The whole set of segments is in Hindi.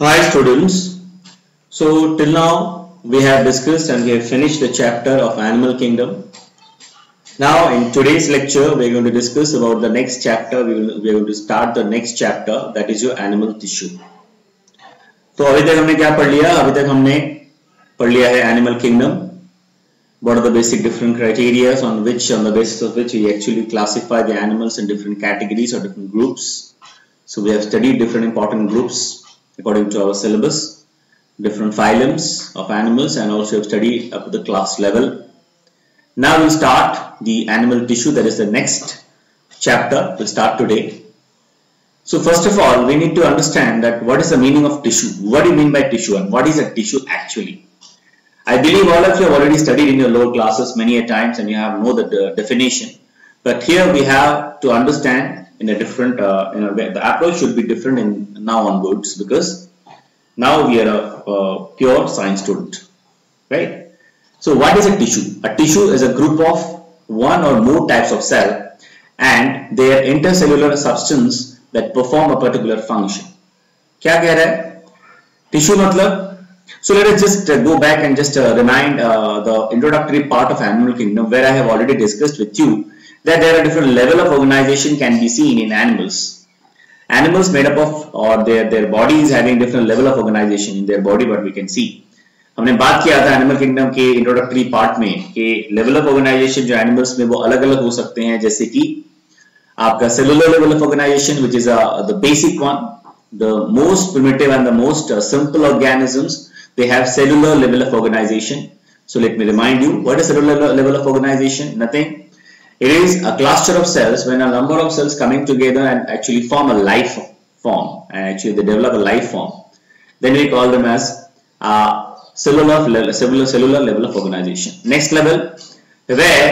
Hi students, so till now we have discussed and we have finished the chapter of Animal Kingdom. Now in today's lecture we are going to discuss about the next chapter. We are going to start the next chapter, that is your animal tissue. तो अभी तक हमने क्या पढ़ लिया? अभी तक हमने पढ़ लिया है Animal Kingdom. What are the basic different criteria on the basis of which we actually classify the animals in different categories or different groups. So we have studied different important groups according to our syllabus, different phylums of animals, and also have studied up to the class level. Now we'll start the animal tissue, that is the next chapter. We'll start today. So first of all, we need to understand that what is the meaning of tissue. What do you mean by tissue and what is a tissue actually? I believe all of you have already studied in your lower classes many a times and you have know the definition. But here we have to understand in a different, the approach should be different in now onwards, because now we are a pure science student, right? So what is a tissue? A tissue is a group of one or more types of cell and their intercellular substance that perform a particular function. क्या कह रहा है? Tissue मतलब, so let us just go back and just remind the introductory part of Animal Kingdom, where I have already discussed with you that there are different level of organization can be seen in animals. Animals made up of, or their bodies having different level of organization in their body, what we can see. हमने बात किया था एनिमल किंगडम के इंट्रोडक्टरी पार्ट में कि लेवल ऑफ ऑर्गेनाइजेशन जो एनिमल्स में वो अलग अलग हो सकते हैं, जैसे कि आपका cellular level of organisation which is the basic one, the most primitive and the most simple organisms, they have cellular level of organization. So let me remind you, what is cellular level of organization? Nothing. It is a cluster of cells when a number of cells coming together and actually form a life form, and actually they develop a life form. Then we call them as cellular level of organization. Next level, where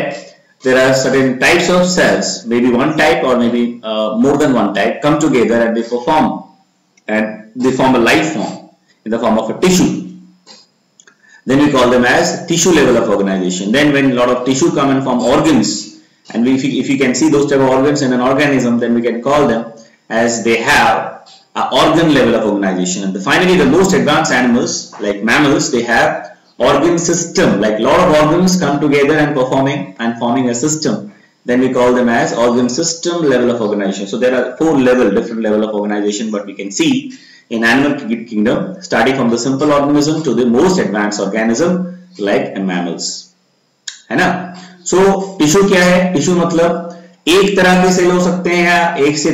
there are certain types of cells, maybe one type or maybe more than one type, come together and they form a life form in the form of a tissue. Then we call them as tissue level of organization. Then when a lot of tissue come and form organs, and if you can see those type of organs in an organism, then we can call them as they have an organ level of organization. And finally, the most advanced animals like mammals, they have organ system, like lot of organs come together and forming a system. Then we call them as organ system level of organization. So there are different level of organization, but we can see in animal kingdom, starting from the simple organism to the most advanced organism like mammals, है ना? So टिश्यू क्या है? टिश्यू मतलब एक तरह के सेल हो सकते हैं या एक से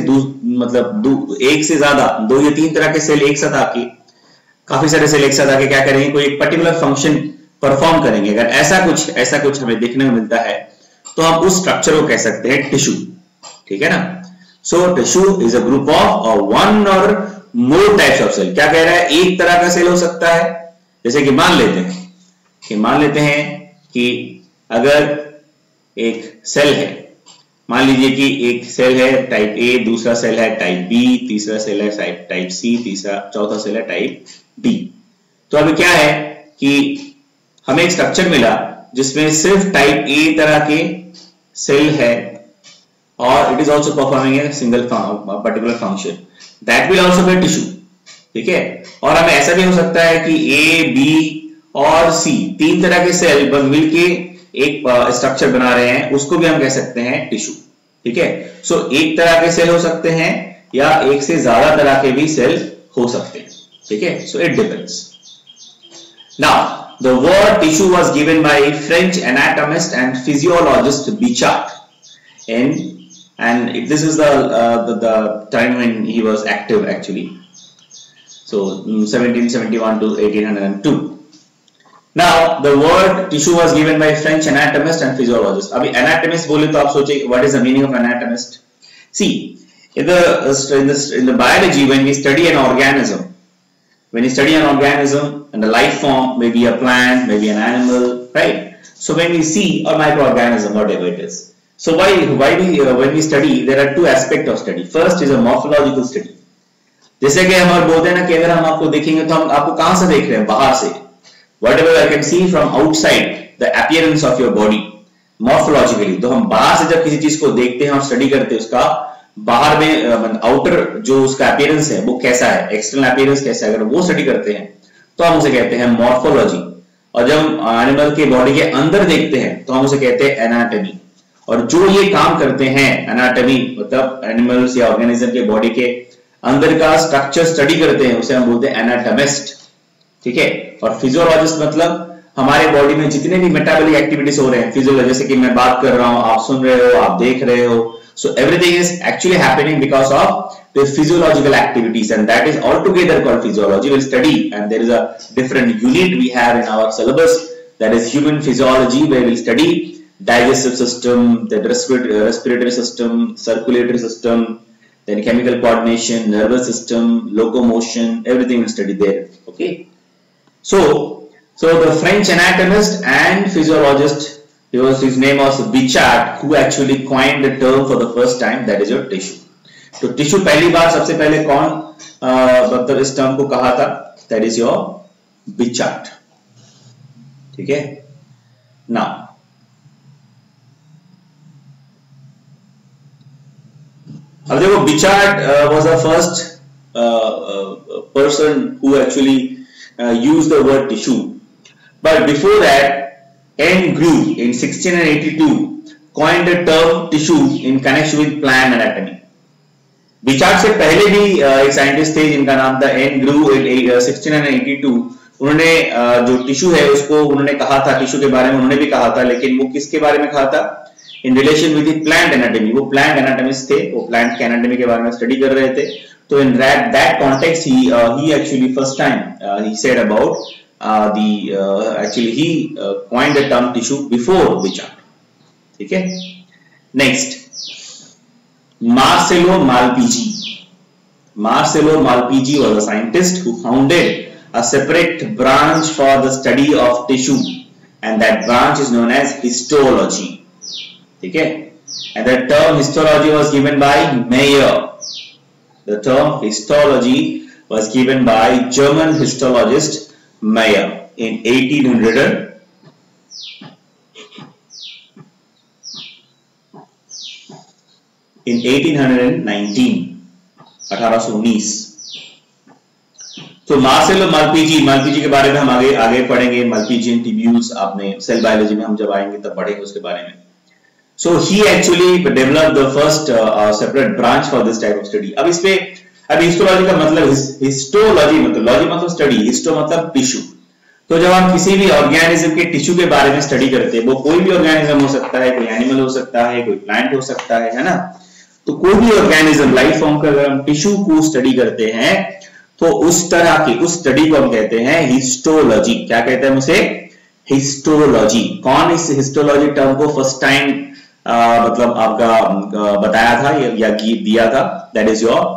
ज्यादा, 2 या 3 तरह के सेल एक साथ आके, काफी सारे सेल एक साथ आके क्या करेंगे, कोई एक पर्टिकुलर फंक्शन परफॉर्म करेंगे. अगर ऐसा कुछ हमें देखने को मिलता है तो हम उस स्ट्रक्चर को कह सकते हैं टिश्यू, ठीक है ना? So tissue is a group of one or more types of cell. क्या कह रहा है? एक तरह का सेल हो सकता है. जैसे कि मान लेते हैं कि अगर एक सेल है, मान लीजिए कि एक सेल है टाइप ए, दूसरा सेल है टाइप बी, तीसरा सेल है टाइप सी, चौथा सेल है टाइप डी. तो अभी क्या है कि हमें एक स्ट्रक्चर मिला जिसमें सिर्फ टाइप ए तरह के सेल है और it is also performing a single particular function. That will also be tissue, ठीक है? और हमें ऐसा भी हो सकता है कि A, B और C 3 तरह के सेल मिलके एक स्ट्रक्चर बना रहे हैं, उसको भी हम कह सकते हैं टिश्यू, ठीक है? सो एक तरह के सेल हो सकते हैं या एक से ज्यादा तरह के भी सेल हो सकते हैं, ठीक है? So it depends. Now the word tissue was given by French anatomist and physiologist Bichat, and this is the time when he was active actually. So 1771 to 1802. Now the word tissue was given by French anatomist and physiologist. अभी anatomist बोले तो आप सोचे what is the meaning of anatomist? See, in the biology, when we study an organism, and the life form, maybe a plant, maybe an animal, right? So when we see a microorganism, whatever it is. So when we study, there are 2 aspects of study. First is a morphological study. जैसे कि हम बोलते हैं ना कि अगर हम आपको देखेंगे तो हम आपको कहां से देख रहे हैं? बाहर से. Whatever I can see from outside, the appearance of your body morphologically. तो हम बाहर से जब किसी चीज को देखते हैं और स्टडी करते हैं उसका बाहर में आउटर जो उसका अपीयरेंस है वो कैसा है, एक्सटर्नल अपीयरेंस कैसा है, अगर वो स्टडी करते हैं तो हम उसे कहते हैं मॉर्फोलॉजी। और जब हम एनिमल के बॉडी के अंदर देखते हैं तो हम उसे कहते हैं एनाटॉमी। और जो ये काम करते हैं एनाटॉमी मतलब एनिमल्स या ऑर्गेनिज्म के बॉडी के अंदर का स्ट्रक्चर स्टडी करते हैं उसे हम बोलते हैं एनाटॉमिस्ट, ठीक है। और फिजियोलॉजिस्ट मतलब हमारे बॉडी में जितने भी मेटाबॉलिक एक्टिविटीज हो रहे हैं, फिजियोलॉजी जैसे कि मैं बात कर रहा हूं, आप सुन रहे हो, आप देख रहे हो, so everything is actually happening because of the physiological activities, and that is altogether called physiology. We'll study, and there is a different unit we have in our syllabus, that is human physiology, where we'll study digestive system, the respiratory system, circulatory system, then chemical coordination, nervous system, locomotion, everything we'll study there. Okay, so the French anatomist and physiologist, his name was Bichat, who actually coined the term for the first time, that is your tissue. तो टिश्यू पहली बार सबसे पहले कौन मतलब इस टर्म को कहा था, that is your Bichat, ठीक है। Now अब देखो Bichat was the first person who actually used the word tissue, but before that N. Grew in 1682 coined the term tissue in connection with plant anatomy. Bichat से पहले भी एक साइंटिस्ट थे जिनका नाम था N. Grew in 1682। उन्होंने जो टिश्यू है उसको उन्होंने कहा था, टिश्यू के बारे में उन्होंने भी कहा था, लेकिन वो किसके बारे में कहा था, in relation with plant anatomy. वो प्लांट एनाटॉमिस्ट थे, वो प्लांट के एनाटॉमी के बारे में स्टडी कर रहे थे। तो in that context he actually first time he said about actually he coined the term tissue before Bichat, ठीक है। Next, Marcello Malpighi. Marcello Malpighi was a scientist who founded a separate branch for the study of tissue, and that branch is known as histology, ठीक है। And the term histology was given by Mayer. The term histology was given by German histologist Mayer in 1819। तो मार्सेलो मालपीजी के बारे में हम आगे पढ़ेंगे। मालपीजियन ट्यूब्यूल्स आपने सेल बायोलॉजी में हम जब आएंगे तब पढ़ेंगे उसके बारे में। So he actually developed the first separate branch for this type of study। अब इस पे अब हिस्टोलॉजी का मतलब हिस्टोलॉजी मतलब स्टडी, हिस्टो मतलब टिश्यू। तो जब हम किसी भी ऑर्गेनिज्म के टिश्यू के बारे में स्टडी करते हैं, वो कोई भी ऑर्गेनिज्म हो सकता है, कोई एनिमल हो सकता है, कोई प्लांट हो सकता है ना। तो कोई भी ऑर्गेनिज्म लाइफ फॉर्म का अगर हम टिश्यू को स्टडी करते हैं तो उस तरह की उस स्टडी को हम कहते हैं हिस्टोलॉजी। क्या कहते हैं उसे, हिस्टोलॉजी। कौन इस हिस्टोलॉजी टर्म को फर्स्ट टाइम मतलब आपका बताया था या दिया था, that is your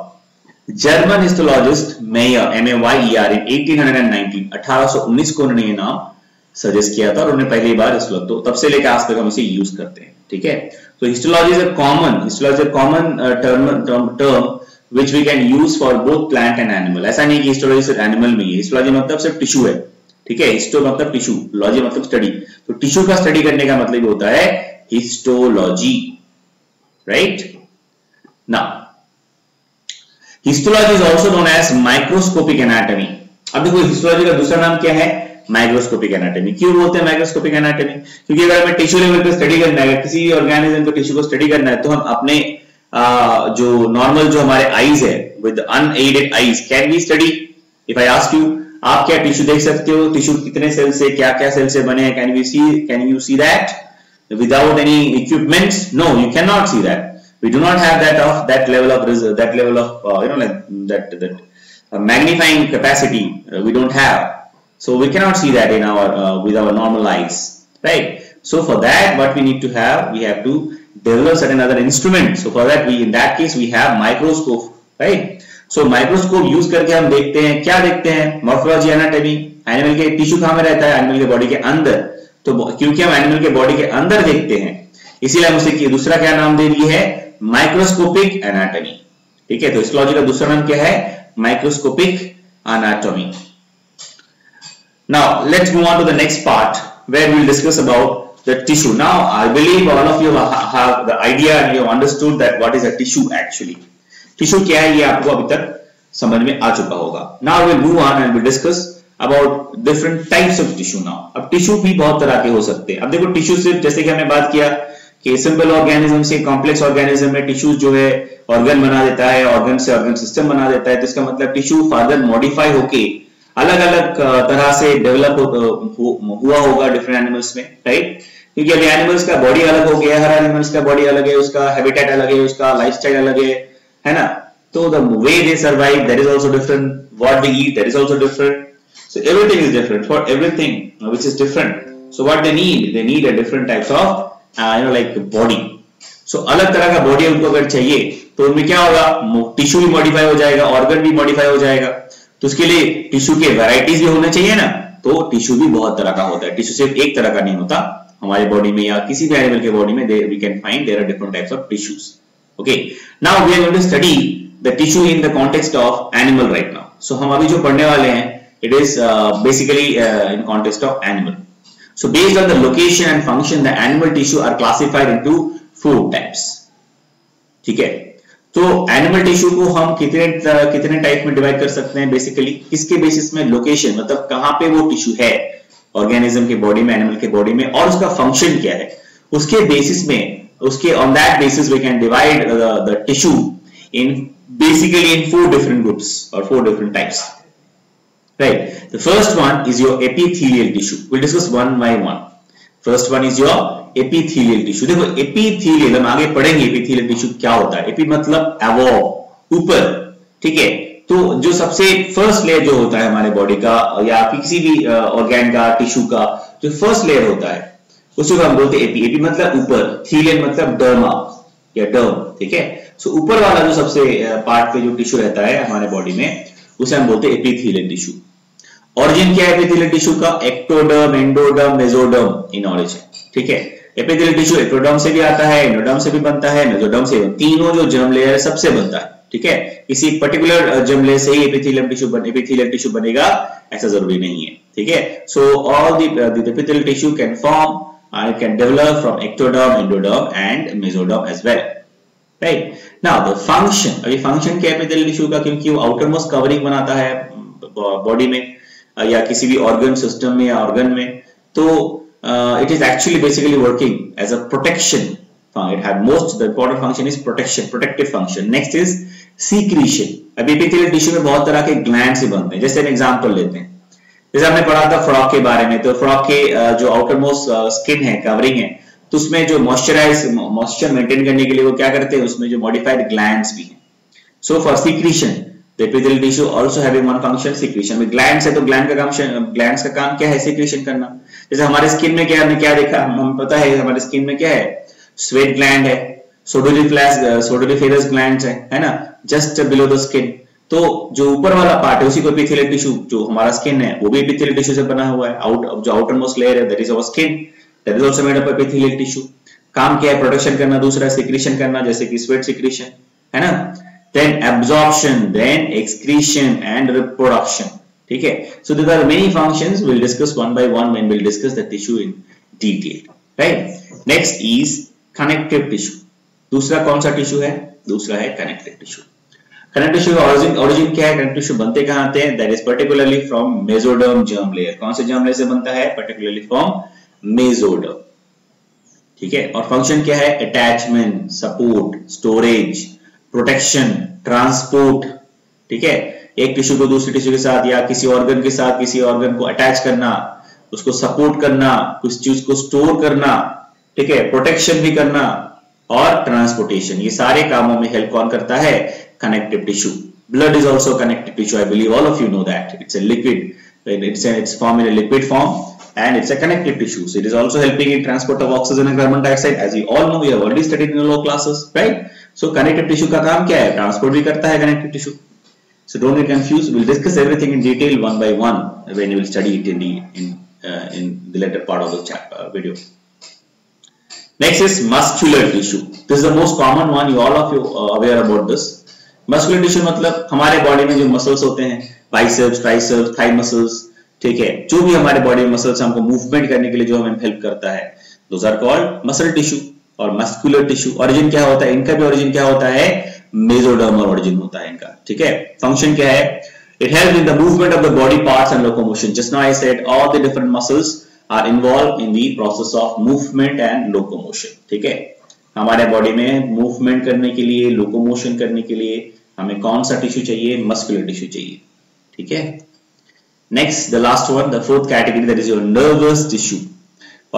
German histologist mayor, MAYER in 1819 को उन्होंने ये नाम सजेस्ट किया था और उन्होंने पहली बार इस वक्त, तो तब से लेकर आज तक हम इसे यूज करते हैं, ठीक है। तो histology is a common term which we can use for both plant and animal। ऐसा नहीं कि हिस्टोलॉजी सिर्फ एनिमल में ही है, हिस्टोलॉजी मतलब सिर्फ टिश्यू है, ठीक है। हिस्टो मतलब टिश्यू, लॉजी मतलब स्टडी। तो टिश्यू का स्टडी करने का मतलब होता है histology, right. Now histology is also known as microscopic anatomy. अब देखो हिस्टोलॉजी का दूसरा नाम क्या है, माइक्रोस्कोपिक एनाटॉमी। क्यों बोलते हैं माइक्रोस्कोपिक एनाटॉमी, क्योंकि अगर हमें टिश्यू लेवल पे स्टडी करना है, किसी भी ऑर्गेनिज्म को टिश्यू को स्टडी करना है, तो हम अपने जो नॉर्मल जो हमारे आईज है with unaided eyes can we study. If I ask you, आप क्या टिश्यू देख सकते हो, टिश्यू कितने सेल से क्या क्या सेल से बने हैं, can you see that without any equipments? No, you cannot see that. We do not have that level of like that magnifying capacity we don't have, so we cannot see that in our with our normal eyes, right? So for that what we need to have, we have to develop certain other instrument. So for that in that case we have microscope, right? So microscope use करके हम देखते हैं, क्या देखते हैं, मॉर्फोलॉजी, एनाटॉमी। एनिमल के टिश्यू कहां में रहता है, एनिमल के बॉडी के अंदर। तो क्योंकि हम एनिमल के बॉडी के अंदर देखते हैं, इसीलिए हम उसे दूसरा क्या नाम दे दिए है, माइक्रोस्कोपिक एनाटॉमी, ठीक है। तो हिस्टोलॉजी का दूसरा नाम क्या है, microscopic anatomy. Now let's move on to the next part where we will discuss about the tissue. Now I believe all of you have the idea and you have understood that what is a tissue actually. Tissue क्या है ये आपको अभी तक समझ में आ चुका होगा. Now we'll move on and we'll discuss about different types of tissue now. अब टिश्यू भी बहुत तरह के हो सकते हैं. अब देखो टिश्यू सिर्फ जैसे कि हमने बात किया कि सिंपल ऑर्गेनिज्म से कॉम्प्लेक्स ऑर्गेनिज्म में टिश्यू जो है ऑर्गन बना देता है, ऑर्गन से ऑर्गन सिस्टम बना देता है. तो इसका मतलब टिश्यू फर्दर मॉडिफाई होके अलग अलग तरह से डेवलप हुआ होगा डिफरेंट एनिमल्स में, राइट. क्योंकि अभी एनिमल्स का बॉडी अलग हो गया, हर एनिमल्स का बॉडी अलग है, उसका हैबिटेट अलग है, उसका लाइफस्टाइल अलग है ना. तो the way they survive that is also different, what they eat that is also different. So everything is different for everything which is different. So what they need a different types of like body. So अलग तरह का बॉडी उनको अगर चाहिए तो उनमें क्या होगा, टिश्यू भी मॉडिफाई हो जाएगा, ऑर्गन भी मॉडिफाई हो जाएगा. तो उसके लिए टिश्यू के वैरायटीज भी होने चाहिए ना. तो टिश्यू भी बहुत तरह का होता है. टिश्यू सिर्फ एक तरह का नहीं होता. हमारे बॉडी में या किसी भी एनिमल के बॉडी में we can find there are different types of tissues. Okay, now we are going to study the tissue in the context of animal right now. So हम अभी जो पढ़ने वाले हैं it is basically in context of animal. So based on the location and function the animal tissue are classified into 4 types. ठीक है. तो एनिमल टिश्यू को हम कितने टाइप में डिवाइड कर सकते हैं बेसिकली, किसके बेसिस में, लोकेशन मतलब कहां पे वो टिश्यू है ऑर्गेनिज्म के बॉडी में, एनिमल के बॉडी में, और उसका फंक्शन क्या है, उसके बेसिस में, उसके on that basis we can divide the tissue in basically in 4 different groups or 4 different types. Right. The first one is your epithelial tissue. We'll discuss one by one. First one is your epithelial tissue. देखो epithelial हम आगे पढ़ेंगे epithelial tissue क्या होता है. epi मतलब above, ऊपर, ठीक है. तो जो सबसे फर्स्ट लेयर जो होता है हमारे बॉडी का या किसी भी ऑर्गन का, टिश्यू का जो फर्स्ट लेयर होता है उसी को हम बोलते हैं एपी. एपी मतलब ऊपर, थीलियन मतलब डर्मा या डर्म, ठीक है. सो ऊपर वाला जो सबसे पार्ट पे जो टिश्यू रहता है हमारे बॉडी में उसे हम बोलते हैं एपिथेलियल टिश्यू. ऑरिजिन क्या है एपिथेलियल टिश्यू का, एक्टोडर्म, एंडोडर्म, मेसोडर्म इन ऑरिजिन, ठीक है. एपिथेलियल टिश्यू एक्टोडर्म से भी आता है, एंडोडर्म से भी बनता है, मेसोडर्म से, तीनों जो जर्म लेयर है सबसे बनता है, ठीक है. किसी पर्टिकुलर जर्म लेयर से ही एपिथेलियल टिश्यू बनेगा ऐसा जरूरी नहीं है, ठीक है. So all the epithelial tissue can form and it can develop from ectoderm, endoderm and mesoderm as well, right. Now the function, अभी function क्या है एपिथेलियल टिश्यू का, क्योंकि वो आउटर मोस्ट कवरिंग बनाता है बॉडी में या किसी भी ऑर्गन सिस्टम में या ऑर्गन में. तो it is actually basically working as a protection. It has the important function is protection, protective function. Next is secretion. अभी एपिथेलियल टिश्यू में बहुत तरह के ग्लैंड्स ही बनते हैं. जैसे हम एग्जांपल लेते हैं, जैसे हमने पढ़ा था फ्रॉग के बारे में, तो फ्रॉग के जो आउटर मोस्ट स्किन है, कवरिंग है, तो उसमें जो मॉइस्चर मेंटेन करने के लिए वो क्या करते हैं, उसमें जो मॉडिफाइड ग्लैंड्स भी हैं. So for secretion the epithelial tissue also having one function, secretion. में ग्लैंड्स है तो ग्लैंड्स का काम क्या है, सिक्रीशन करना. जैसे हमारे स्किन में क्या, हमने क्या देखा, हमें पता है हमारे स्किन में क्या है, स्वेट ग्लैंड है, सोडोरिफेरस ग्लैंड्स है ना, जस्ट बिलो द स्किन. तो जो ऊपर वाला पार्ट है उसी को एपिथेलियल टिश्यू, जो हमारा स्किन है वो भी एपिथेलियल टिश्यू से बना हुआ है. जो आउटर मोस्ट लेयर है that is our skin, that is also made up epithelial tissue. काम क्या है, प्रोटेक्शन करना, दूसरा सिक्रीशन करना, जैसे कि स्वेट सिक्रीशन, है ना. Then absorption, then excretion and reproduction, ठीक है. So there are many functions, we will discuss one by one when we will discuss the tissue in detail, right. Next is connective tissue. दूसरा कौन सा टिश्यू है, दूसरा है कनेक्टिव टिश्यू. कनेक्टिव टिश्यू का ऑरिजिन क्या है, कनेक्टिव टिश्यू बनते कहां आते हैं, that is particularly from mesoderm germ layer. कौन से जर्म लेयर से बनता है, पर्टिकुलरली फ्रॉम मेसोडर्म, ठीक है. और फंक्शन क्या है, attachment, support, storage, protection, transport, ठीक है. एक टिश्यू को दूसरे टिश्यू के साथ या किसी ऑर्गन के साथ किसी ऑर्गन को अटैच करना, उसको सपोर्ट करना, कुछ चीज को स्टोर करना, ठीक है, प्रोटेक्शन भी करना और ट्रांसपोर्टेशन, ये सारे कामों में हेल्प कौन करता है, connective tissue. Blood is also connective tissue. I believe all of you know that. It's a liquid. It's formed in a liquid form and it's a connective tissue. So it is also helping in transport of oxygen and carbon dioxide. As you all know, we have already studied in the lower classes, right? So connective tissue का काम क्या है, transport भी करता है connective tissue. So don't get confused. We'll discuss everything in detail one by one when we will study it in the later part of the video. Next is muscular tissue. This is the most common one. You all of you are aware about this. Muscular tissue मतलब हमारे बॉडी में जो मसल्स होते हैं, बाइसेप्स, ट्राइसेप्स, थाई मसल्स, ठीक है, जो भी हमारे बॉडी में मसल्स हमको मूवमेंट करने के लिए जो हमें हेल्प करता है, those are called muscle tissue और मस्कुलर टिश्यू। ओरिजिन क्या होता है इनका भी, ओरिजिन क्या होता है, मेसोडर्मल ओरिजिन होता है इनका, ठीक है। फंक्शन क्या है, it helps in the movement of the body parts and locomotion. Just now I said all the different muscles are involved in the process of movement and locomotion, ठीक है। हमारे बॉडी में मूवमेंट करने के लिए, लोकोमोशन करने के लिए हमें कौन सा टिश्यू चाहिए, मस्कुलर टिश्यू चाहिए, ठीक है। Next the last one, the fourth category, that is your nervous tissue.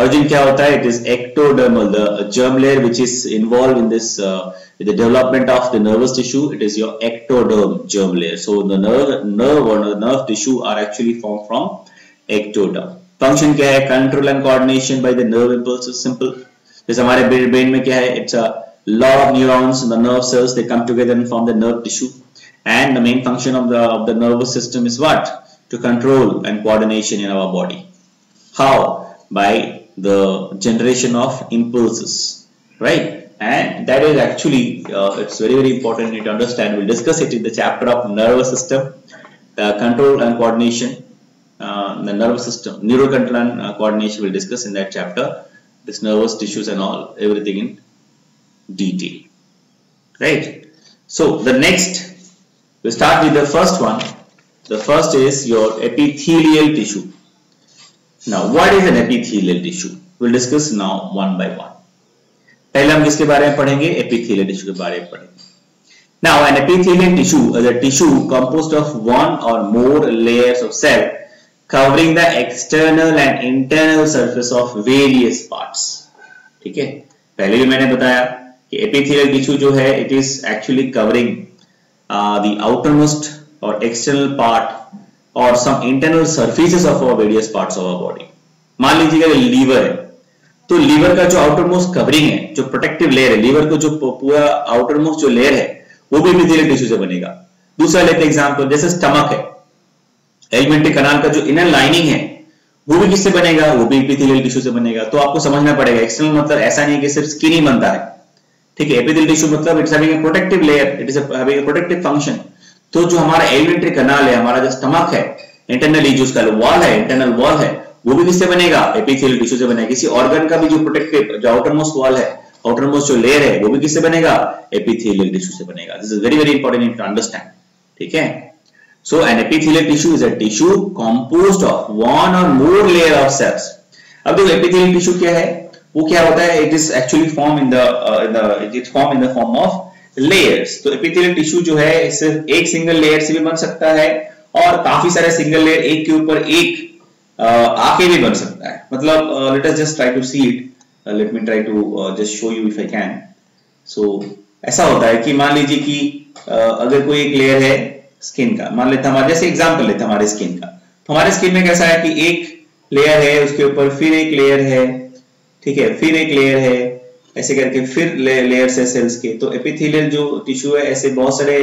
Origin क्या होता है, it is ectodermal, the germ layer which is involved in this the development of the nervous tissue, it is your ectoderm germ layer. So the nerve or the nerve tissue are actually formed from ectoderm. Function क्या है, control and coordination by the nerve impulses, simple. जैसे हमारे ब्रेन में क्या है, it's a lot of neurons in the nerve cells, they come together and form the nerve tissue, and the main function of the nervous system is what, to control and coordination in our body. How? By the generation of impulses, right? And that is actually it's very very important to understand. We'll discuss it in the chapter of nervous system, control and coordination. The nervous system, neural control and coordination, we'll discuss in that chapter. This nervous tissues and all, everything in detail, right? So the next, we'll start with the first one. The first is your epithelial tissue. Now, what is an epithelial tissue? We'll discuss now one by one. पहले हम किसके बारे में पढ़ेंगे, epithelial tissue के बारे में पढ़ेंगे. Now, an epithelial tissue is a tissue composed of one or more layers of cell covering the external and internal surface of various parts. ठीक है, पहले भी मैंने बताया कि epithelial tissue जो है, it is actually covering the outermost or external part or some internal surfaces of our various parts of our body. मान लीजिएगा लीवर है, तो लीवर का जो आउटरमोस्ट कवरिंग है, जो प्रोटेक्टिव लेयर है, लीवर को जो पूरा आउटरमोस्ट जो लेयर है, वो भी एपिथेलियल टिश्यू से बनेगा। दूसरा लेते एग्जांपल, जैसे स्टमक है, एलिमेंट्री कनाल का जो इनर लाइनिंग है, वो भी किससे बनेगा, वो भी एपिथेलियल टिश्यू से बनेगा। तो आपको समझना पड़ेगा, एक्सटर्नल मतलब ऐसा नहीं कि सिर्फ स्किन ही बनता है, ठीक है। एपिथेलियल टिश्यू मतलब it's having a protective layer, it is having a protective function. तो जो हमारा एलिमेंट्री कनाल है, हमारा जो स्टमक है, इंटरनली जो उसका वॉल है, इंटरनल वॉल है, वो भी किससे बनेगा, एपिथेलियल टिश्यू से बनेगा। किसी ऑर्गन का भी जो प्रोटेक्टिव, जो आउटरमोस्ट वॉल है, आउटरमोस्ट जो लेयर है, वो भी किससे बनेगा, एपिथेलियल टिश्यू से बनेगा। This is very very important to understand, ठीक है। So an epithelial tissue is a tissue composed of one or more layer of sales. अब देखो एपिथेलियल टिश्यू क्या है, वो क्या होता है, it is actually form in the form of layers. तो एपिथेलियल टिश्यू जो है सिर्फ एक सिंगल लेयर से भी बन सकता है और काफी सारे सिंगल लेयर एक के ऊपर एक आके भी बन सकता है। मतलब let us just try to see it, let me try to just show you if I can. So ऐसा होता है कि मान लीजिए कि अगर कोई एक लेयर है स्किन का, मान लेते हमारे, जैसे एग्जांपल लेते हैं हमारे स्किन का, तो हमारे स्किन में कैसा है कि एक लेयर है, उसके ऊपर फिर एक लेयर है, ठीक है, फिर एक लेयर है, ऐसे करके फिर लेयर्स है सेल्स के। तो एपिथेलियल जो टिश्यू है ऐसे बहुत सारे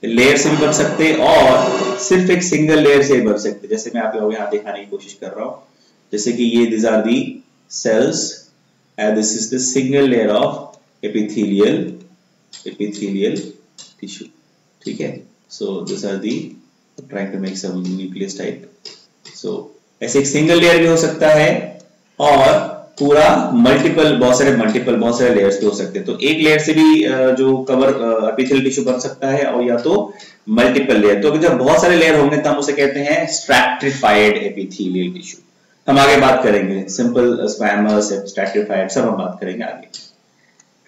लेयर से भी बन सकते हैं और सिर्फ एक सिंगल लेयर से भी बन सकते हैं। जैसे मैं आप लोगों को यहाँ दिखाने की कोशिश कर रहा हूँ, जैसे कि ये this are the cells and this is the single layer of epithelial tissue, ठीक है। So this are the, trying to make some nucleus type. So ऐसे एक सिंगल लेयर भी हो सकता है और पूरा बहुत सारे लेयर्स के हो सकते हैं। तो एक लेयर से भी जो कवर एपिथेलियल टिश्यू बन सकता है और या तो मल्टीपल लेयर। तो जब बहुत सारे लेयर होंगे तब उसे कहते हैं स्ट्रैटिफाइड एपिथेलियल टिश्यू। हम आगे बात करेंगे, सिंपल स्क्वैमस, स्ट्रैटिफाइड, सब हम बात करेंगे आगे,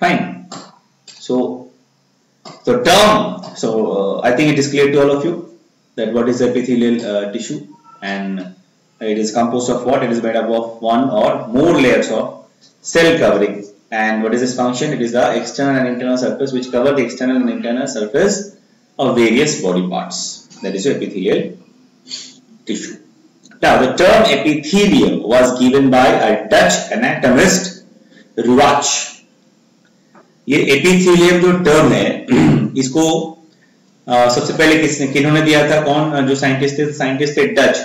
fine. So the term, I think it is clear to all of you that what is epithelial tissue and it is composed of what? It is made up of one or more layers of cell covering. And what is its function? It is the external and internal surface which cover the external and internal surface of various body parts. That is your epithelial tissue. Now, the term epithelium was given by a Dutch anatomist, Ruwach. ये epithelium जो term है, इसको सबसे पहले किन्होंने दिया था? कौन जो साइंटिस्ट थे? साइंटिस्ट थे डच,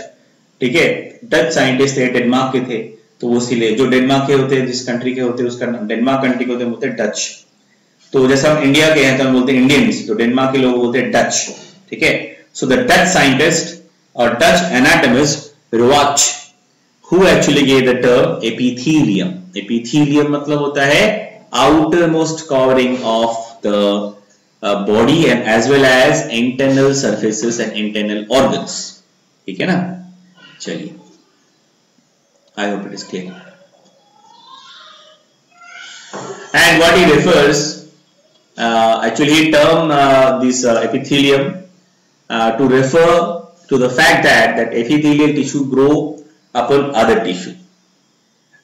ठीक है, डच साइंटिस्ट थे, डेनमार्क के थे। तो वो इसीलिए जो डेनमार्क के होते हैं, जिस कंट्री के होते हैं, उसका डेनमार्क कंट्री के होते हैं डच। तो जैसे हम इंडिया के हैं तो हम बोलते हैं इंडियंस, तो डेनमार्क के लोग बोलते हैं डच, ठीक है। सो द डच साइंटिस्ट और Dutch anatomist Ruwach, who actually gave the term epithelium, epithelium मतलब होता है outer most covering of the body and as well as internal surfaces and internal organs, ठीक है ना। चलिए, I hope it is clear. And what he refers actually he term this epithelium to refer to the fact that epithelial tissue grow upon other tissue।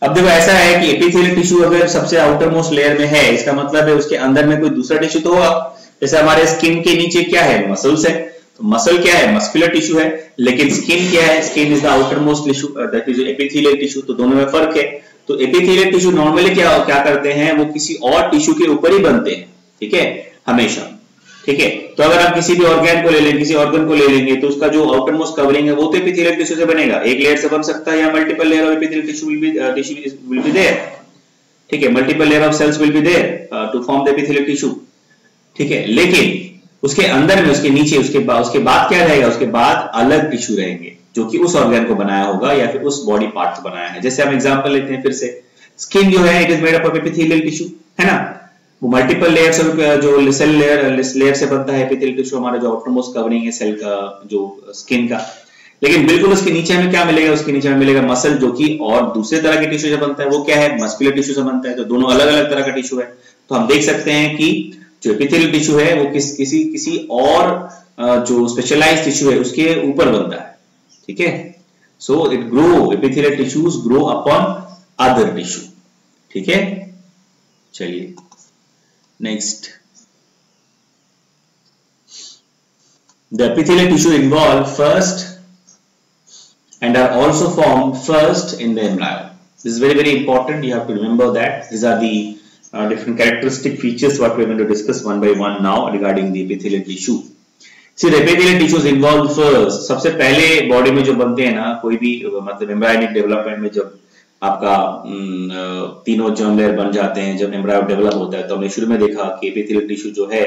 अब देखो ऐसा है कि एपिथेलियल टिश्यू अगर सबसे आउटर मोस्ट लेयर में है, इसका मतलब है उसके अंदर में कोई दूसरा टिश्यू तो होगा। जैसे हमारे स्किन के नीचे क्या है, मसल्स है, तो मसल क्या है, मस्कुलर टिश्यू है, लेकिन स्किन क्या है, skin is the outer most tissue, that is epithelial tissue. तो दोनों में फर्क है। तो एपिथेलियल टिश्यू नॉर्मली क्या करते हैं, वो किसी और टिश्यू के ऊपर ही बनते हैं, ठीक है, हमेशा, ठीक है। तो अगर आप किसी भी ऑर्गन को ले लेंगे, किसी ऑर्गन को ले लेंगे, तो उसका जो आउटर मोस्ट कवरिंग है वो तो एपिथेलियल टिश्यू से बनेगा, एक लेयर से बन सकता है, या multiple layer of epithelial tissue will be there, ठीक है, multiple layer of cells will be there to form the epithelial tissue, ठीक है। लेकिन उसके अंदर में, उसके नीचे, उसके बाद क्या रहेगा, उसके बाद अलग टिश्यू रहेंगे जो कि उस ऑर्गन को बनाया होगा या फिर उस बॉडी पार्ट को बनाया है। जैसे हम एग्जांपल लेते हैं फिर से, स्किन जो है it is made up of epithelial tissue, है ना, वो मल्टीपल लेयर्स जो सेल लेयर से बनता है एपिथेलियल टिश्यू, हमारा जो आउटर मोस्ट कवरिंग है सेल का, जो स्किन का। लेकिन बिल्कुल उसके नीचे हमें क्या मिलेगा, उसके नीचे हमें मिलेगा मसल, जो कि और दूसरे तरह के टिश्यू से बनता है, वो क्या है, मस्कुलर टिश्यू से बनता है। तो दोनों अलग अलग तरह का टिश्यू है। तो हम देख सकते हैं कि जो एपिथेलियल टिश्यू है वो किसी और जो स्पेशलाइज्ड टिश्यू है उसके ऊपर बनता है, ठीक है। So it grow, epithelial tissues grow upon other tissue, ठीक है। चलिए next, the epithelial tissue involved first and are also formed first in the embryo. This is very important. You have to remember that these are the different characteristic features what we are going to discuss one by one now regarding the epithelial tissue. See, the epithelial tissue is involved first. सबसे पहले बॉडी में जो बनते हैं ना, कोई भी मतलब एम्ब्रायोनिक डेवलपमेंट में जब आपका तीनों जर्म लेयर बन जाते हैं, जब एम्ब्रायो डेवलप होता है, तो हमने शुरू में देखा कि एपिथेलियल टिश्यू जो है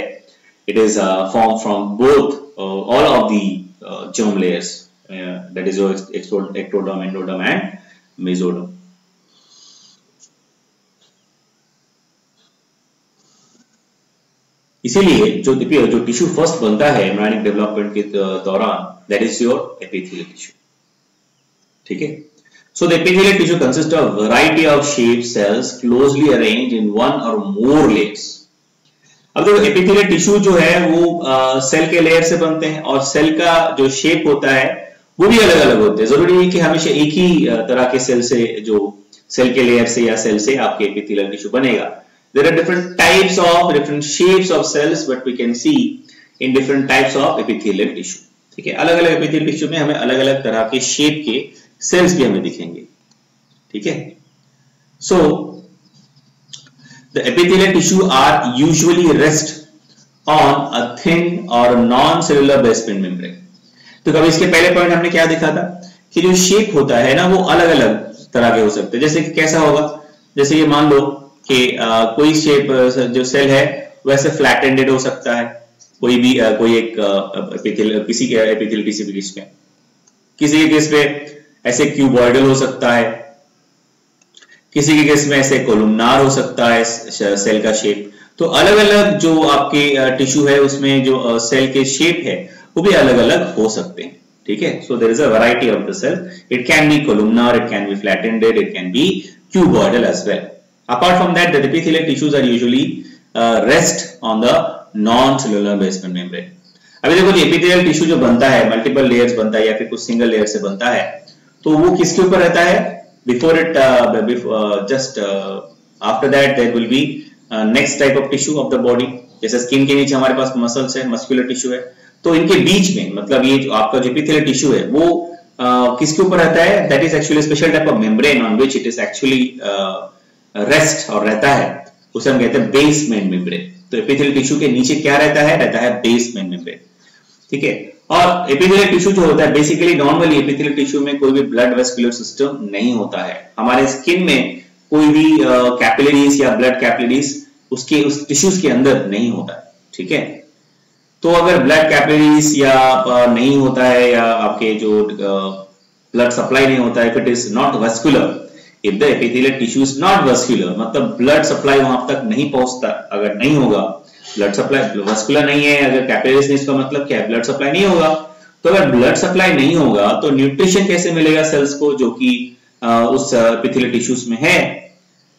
it is form from both all of the germ layers, that is ectoderm, endoderm and mesoderm. इसीलिए जो टिश्यू फर्स्ट बनता है एम्ब्रायोनिक डेवलपमेंट के दौरान, that is your epithelial tissue, ठीक है। So the epithelial tissue consists of a variety of shaped cells closely arranged in one or more layers. अब देखो एपिथेलियल टिश्यू जो है वो सेल के लेयर से बनते हैं, और सेल का जो शेप होता है वो भी अलग अलग होते हैं। जरूरी नहीं कि हमेशा एक ही तरह के सेल से, जो सेल के लेयर से या सेल से आपके एपिथेलियल टिश्यू बनेगा। There are different types of, different shapes of cells, but we can see in different types of epithelial tissue, ठीक है। अलग अलग एपिथेलियल टिश्यू में हमें अलग अलग तरह के शेप के सेल्स भी हमें दिखेंगे, ठीक है। So the epithelial tissue are usually rest on a thin और नॉन सेलुलर बेसमेंट मेम्ब्रेन। तो कभी इसके पहले पॉइंट हमने क्या देखा था कि जो शेप होता है ना, वो अलग अलग तरह के हो सकते हैं। जैसे कि कैसा होगा, जैसे ये मान लो कि कोई शेप जो सेल है वैसे फ्लैट एंडेड हो सकता है, कोई भी कोई एक किसी के एपिथेलियल टिश्यू के केस में, किसी के केस पे ऐसे क्यूबॉइडल हो सकता है, किसी के केस में ऐसे कोलुमनार हो सकता है सेल का शेप। तो अलग अलग जो आपके टिश्यू है उसमें जो सेल के शेप है वो भी अलग अलग हो सकते हैं, ठीक है। So there is a variety of the cell, it can be columnar, it can be flat ended, it can be cuboidal as well. Apart from that the epithelial tissues are usually rest on the non cellular basement membrane. अभी देखो जी, एपिथेलियल टिश्यू जो बनता है, मल्टीपल लेयर्स बनता है या फिर कुछ सिंगल लेयर से बनता है, तो वो किसके ऊपर रहता है, before it just after that there will be next type of tissue of the body. जैसे स्किन के नीचे हमारे पास मसल्स है, मस्कुलर टिश्यू है, तो इनके बीच में मतलब ये जो आपका जो एपिथेलियल टिश्यू है वो किसके ऊपर रहता है, that is actually special type of membrane on which it is actually rest और रहता है, उसे हम कहते हैं बेसमेंट मेम्ब्रेन। तो एपिथेलियल टिश्यू के नीचे क्या रहता है बेसमेंट मेम्ब्रेन, ठीक है। और एपिथेलियल टिश्यू जो होता है बेसिकली, नॉर्मली एपिथेलियल टिश्यू में कोई भी ब्लड वेस्कुलर सिस्टम नहीं होता है। हमारे स्किन में कोई भी कैपिलरीज या ब्लड कैपिलरीज उसके उस टिश्यूज के अंदर नहीं होता है, ठीक है। तो अगर ब्लड कैपिलरीज या नहीं होता है या आपके जो ब्लड सप्लाई नहीं होता है, if it is not vascular, If the epithelial tissue is not vascular, मतलब blood supply वहां तक नहीं पहुंचता, अगर नहीं होगा blood supply vascular नहीं है, अगर capillaries नहीं, इसका मतलब क्या है, blood supply नहीं होगा। तो अगर blood supply नहीं होगा तो nutrition कैसे मिलेगा cells को जो कि उस epithelial tissues में है।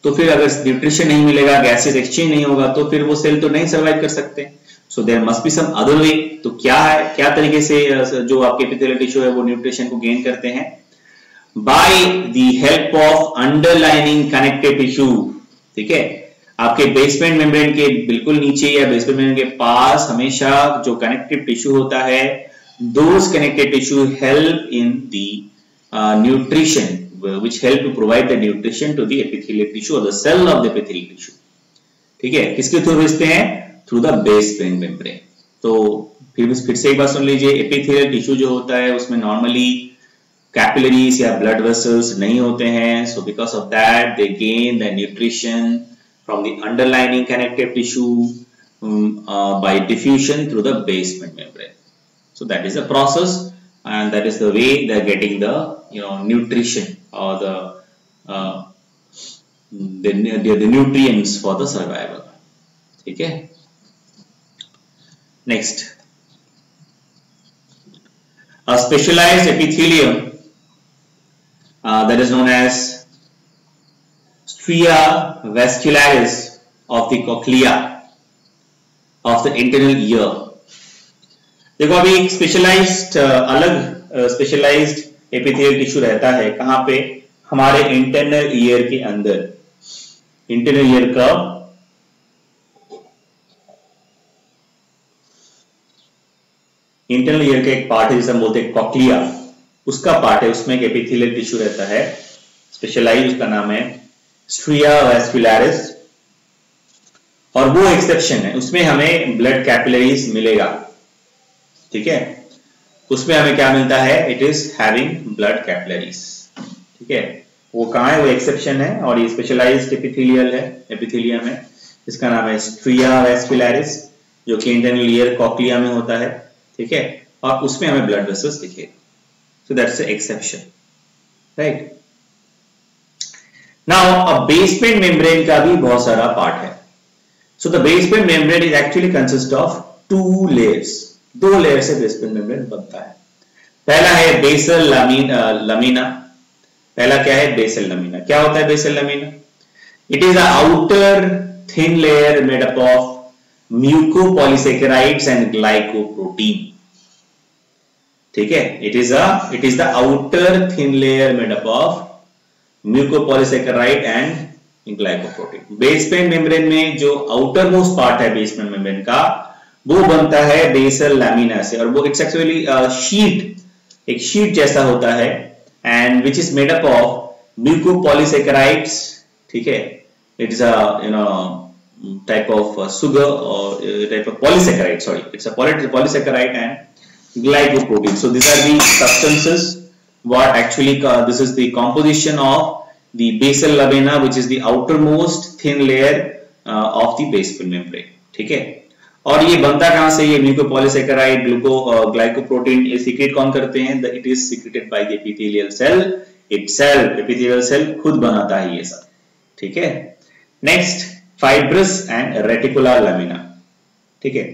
तो फिर अगर न्यूट्रिशन नहीं मिलेगा, गैसेस एक्सचेंज नहीं होगा, तो फिर वो सेल तो नहीं सर्वाइव कर सकते। So there must be some other way. तो क्या है, क्या तरीके से जो आपके एपिथेलियल टिश्यू है वो न्यूट्रिशन को गेन करते हैं? By the help of underlining connective tissue. ठीक है, आपके बेसमेंट मेम्ब्रेन के बिल्कुल नीचे या बेसमेंट मेम्ब्रेन के पास हमेशा जो कनेक्टिव टिश्यू होता है, those connective tissue help in the nutrition, which help to provide the nutrition to the epithelial tissue or the cell of the epithelial tissue। ठीक है, किसके थ्रू भेजते हैं? Through the basement membrane. तो फिर से एक बार सुन लीजिए, एपिथेलियल टिश्यू जो होता है उसमें नॉर्मली कैपिलरीज या ब्लड वेसल्स नहीं होते हैं। So because of that they gain the nutrition from the underlining connective tissue bye diffusion through the basement membrane. So that is the process and that is the way they are getting the nutrition or the nutrients for the survival। ठीक है, next, a specialized epithelium that is known as stria vascularis of the cochlea of the internal ear। देखो अभी एक स्पेशलाइज्ड अलग स्पेशलाइज्ड एपिथेलियल टिश्यू रहता है, कहां पे? हमारे इंटरनल ईयर के अंदर। इंटरनल ईयर का इंटरनल ईयर का एक पार्ट है जिसे हम बोलते हैं कॉक्लिया, उसका पार्ट है, उसमें एक एपिथेलियल टिश्यू रहता है स्पेशलाइज्ड, उसका नाम है स्ट्रिया वैस्कुलरिस। और वो एक्सेप्शन है, उसमें हमें ब्लड कैपिलरीज मिलेगा। ठीक है, उसमें हमें क्या मिलता है? It is having blood capillaries. ठीक है, वो कहां है? वो एक्सेप्शन है और ये स्पेशलाइज्ड एपिथेलियल है, एपिथेलियम है, इसका नाम है स्ट्रिया वैस्कुलरिस, जो कि इंटरनल ईयर कॉक्लिया में होता है। ठीक है, और उसमें हमें ब्लड वेसल्स दिखेगा। So that's the exception, right. Now a basement membrane का भी बहुत सारा पार्ट है। So the basement membrane is actually consist of 2 layers. 2 layer से बेसमेंट मेम्ब्रेन बनता है। पहला है बेसल लमीना। पहला क्या है? Basal lamina. क्या होता है basal lamina? It is a outer thin layer made up of mucopolysaccharides and glycoprotein. ठीक है, it is the outer thin layer made up of mucopolysaccharide and glycoprotein. Basement membrane में जो आउटर मोस्ट पार्ट है बेसमेंट मेम्ब्रेन का, वो बनता है बेसल लैमिना से, और वो इट्स एक्चुअली शीट, एक शीट जैसा होता है, and which is made up of mucopolysaccharides. ठीक है, it is type of sugar और type of polysaccharide, sorry, it's a polysaccharide and glycoprotein. So this are the substances what actually this is the composition of the basal lamina, which is the outermost thin layer of the basement membrane। ठीक है, और ये बनता कहां से? ये म्यूकोपॉलीसेकेराइड, ग्लाइकोप्रोटीन, ये सीक्रेट कौन करते हैं? It is secreted by the epithelial cell itself. Epithelial cell खुद बनाता है ये सब। ठीक है, next, fibrous and reticular lamina. ठीक है,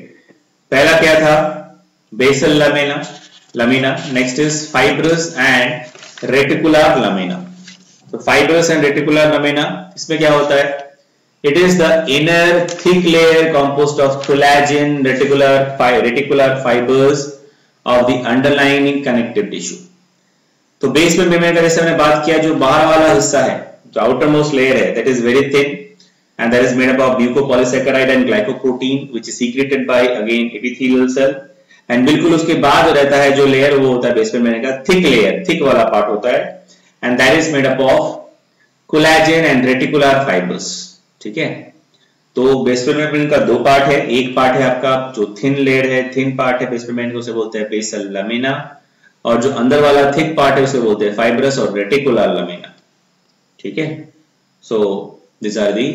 पहला क्या था? Basal lamina, next is fibrous and reticular lamina। तो fibrous and reticular lamina, इसमें क्या होता है? It is the inner thick layer composed of collagen reticular fibers of the underlying connective tissue। तो बेसमेंट मेम्ब्रेन का जैसे हमने बात किया, जो बाहर वाला हिस्सा है, जो outermost layer है, that is very thin and that is made up of mucopolysaccharide and glycoprotein, which is secreted by again epithelial cell। And बिल्कुल उसके बाद रहता है जो लेयर, वो होता है बेसमेंट मेम्ब्रेन का थिक लेयर, थिक वाला पार्ट होता है, and that is made up of collagen and reticular fibres. ठीक है, तो बेसमेंट मेम्ब्रेन का 2 पार्ट है। एक पार्ट है आपका जो थिन लेयर है, थिन पार्ट है बेसमेंट मेम्ब्रेन को, उसे बोलते हैं बेसल लैमिना, और जो अंदर वाला थिक पार्ट है उसे बोलते हैं फाइब्रस और रेटिकुलर लैमिना। ठीक है, so this are the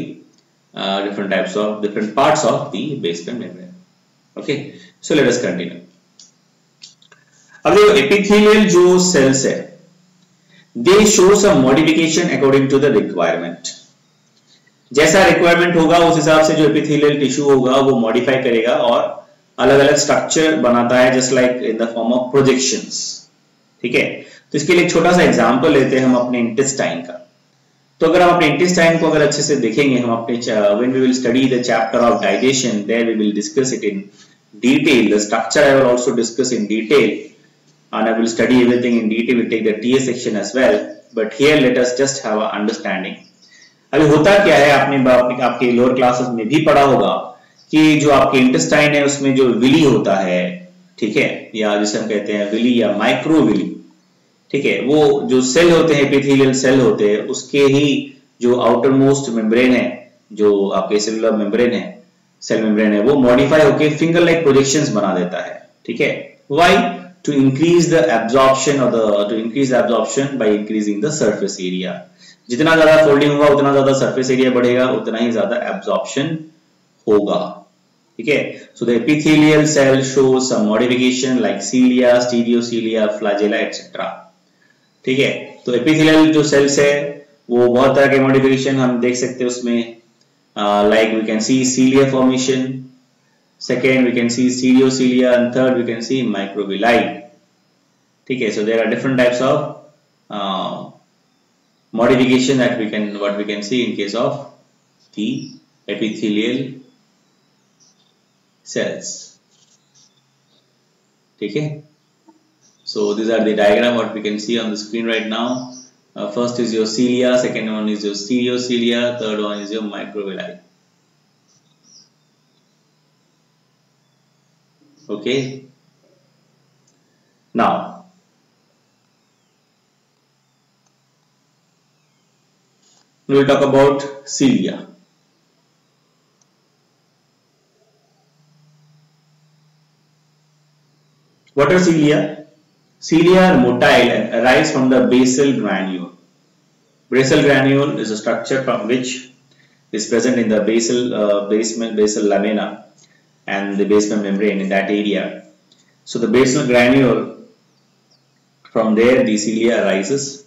different parts of the basement membrane। okay, so let us continue। अब देखो एपिथेलियल जो सेल्स है, they show some modification according to the requirement. जैसा रिक्वायरमेंट होगा उस हिसाब से जो एपिथेलियल टिश्यू होगा वो मॉडिफाई करेगा और अलग अलग स्ट्रक्चर बनाता है, just like in the form of projections. ठीक है, तो इसके लिए एक छोटा सा एग्जांपल लेते हैं हम अपने इंटेस्टाइन का। तो अगर हम अपने इंटेस्टाइन को अगर अच्छे से देखेंगे, हम अपने when we will study the chapter of digestion, there we will discuss it in detail. The structure I will also discuss in detail and I will study everything in detail. We'll take the TS section as well, but here let us just have a understanding. अभी होता क्या है, आपके लोअर क्लासेस में भी पढ़ा होगा कि जो आपके इंटेस्टाइन है उसमें जो विली होता है, ठीक है, या जिसे हम कहते हैं विली या माइक्रोविली, ठीक है, वो जो सेल होते हैं, एपिथेलियल सेल होते हैं, उसके ही जो आउटर मोस्ट मेम्ब्रेन है, जो आपके सेलुलर मेम्ब्रेन है, सेल मेम्ब्रेन है, वो मॉडिफाई होके फिंगर लाइक प्रोजेक्शंस बना देता है। ठीक है, why? To increase the absorption by increasing the surface area. जितना ज्यादा फोल्डिंग होगा उतना ज्यादा सरफेस एरिया बढ़ेगा, उतना ही ज्यादा एब्जॉर्प्शन होगा। ठीक है, so the epithelial cell shows some modification like cilia, stereocilia, flagella etc. ठीक है, तो एपिथेलियल जो सेल्स है वो बहुत तरह के मॉडिफिकेशन हम देख सकते हैं उसमें, like we can see cilia formation, second we can see stereocilia, and third we can see microvilli. ठीक है, so there are different types of modification that what we can see in case of the epithelial cells. ठीक है, so these are the diagram what we can see on the screen right now. First is your cilia, second one is your stereocilia, third one is your microvilli. Okay, now we will talk about cilia. What are cilia? Cilia are motile and arise from the basal granule. Basal granule is a structure from which is present in the basal lamina and the basement membrane in that area. So the basal granule, from there the cilia arises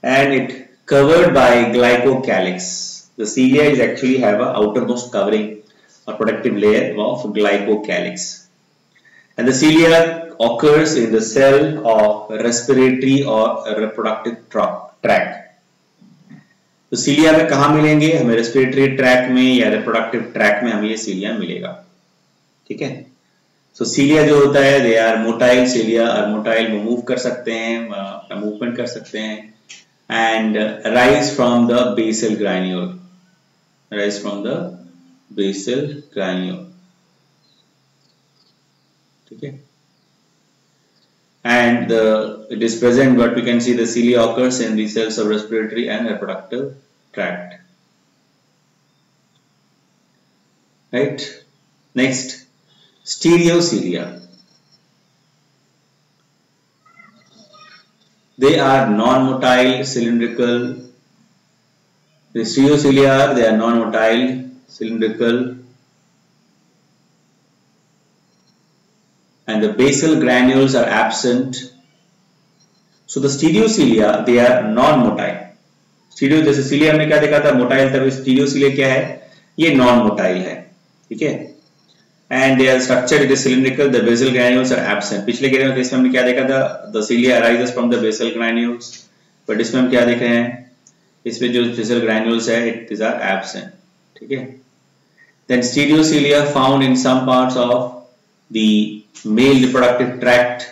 and it covered by glycocalyx. The cilia is actually have a outermost covering or protective layer of glycocalyx, and the cilia occurs in the cell of respiratory or reproductive tract. तो cilia में कहाँ मिलेंगे हमें? respiratory tract में या reproductive tract में हमें ये cilia मिलेगा। ठीक है, so cilia जो होता है they are motile, cilia are motile, वो move कर सकते हैं, अपना movement कर सकते हैं, and rise from the basal granule, rise from the basal granule. ठीक है, and it is present, but we can see the cilia occurs in the cells of respiratory and reproductive tract. Right, next, stereocilia. They are non-motile, cylindrical. The stereocilia, they are non-motile, cylindrical, and the basal granules are absent. So the stereocilia, they are non-motile. Stereo जैसे cilia हमने क्या देखा था मोटाइल, तब stereocilia क्या है? ये non-motile है। ठीक है, and they are structured, it is cylindrical, the basal granules are absent. पिछले केस में हमने क्या देखा था? The cilia arises from the basal granules, but इसमें हम क्या देख रहे हैं? इसमें जो basal granules है, these are absent. ठीक है, then stereocilia found in some parts of the male reproductive tract.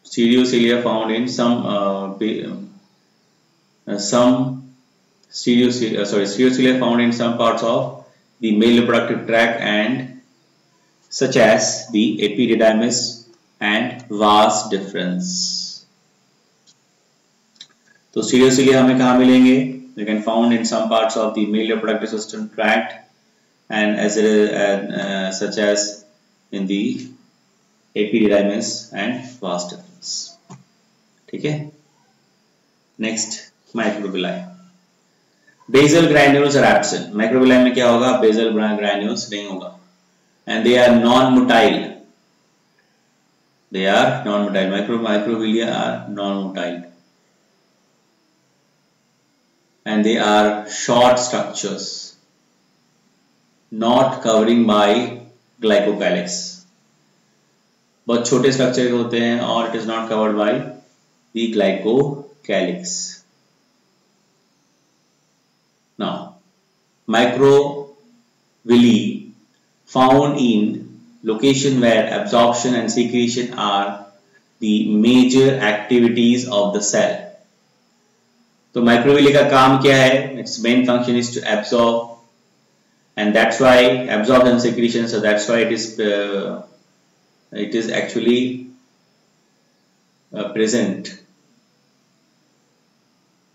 Stereocilia found in stereocilia found in some parts of the male reproductive tract and such as the epididymis and vas deferens. तो stereocilia हमें कहाँ मिलेंगे? They can found in some parts of the male reproductive system tract and such as in the epididymis and vas deferens. ठीक है, next, microvilli. Basal granules are absent. Microvilli में क्या होगा? Basal granules नहीं होगा, and they are non-motile. They are non-motile. Microvilli are non-motile, and they are short structures, not covering by glycocalyx. बहुत छोटे स्ट्रक्चर के होते हैं और it is not covered by the glycocalyx. Now, microvilli found in location where absorption and secretion are the major activities of the cell. तो microvilli का काम क्या है? Its main function is to absorb, and that's why absorb and secretion. So that's why it is actually present.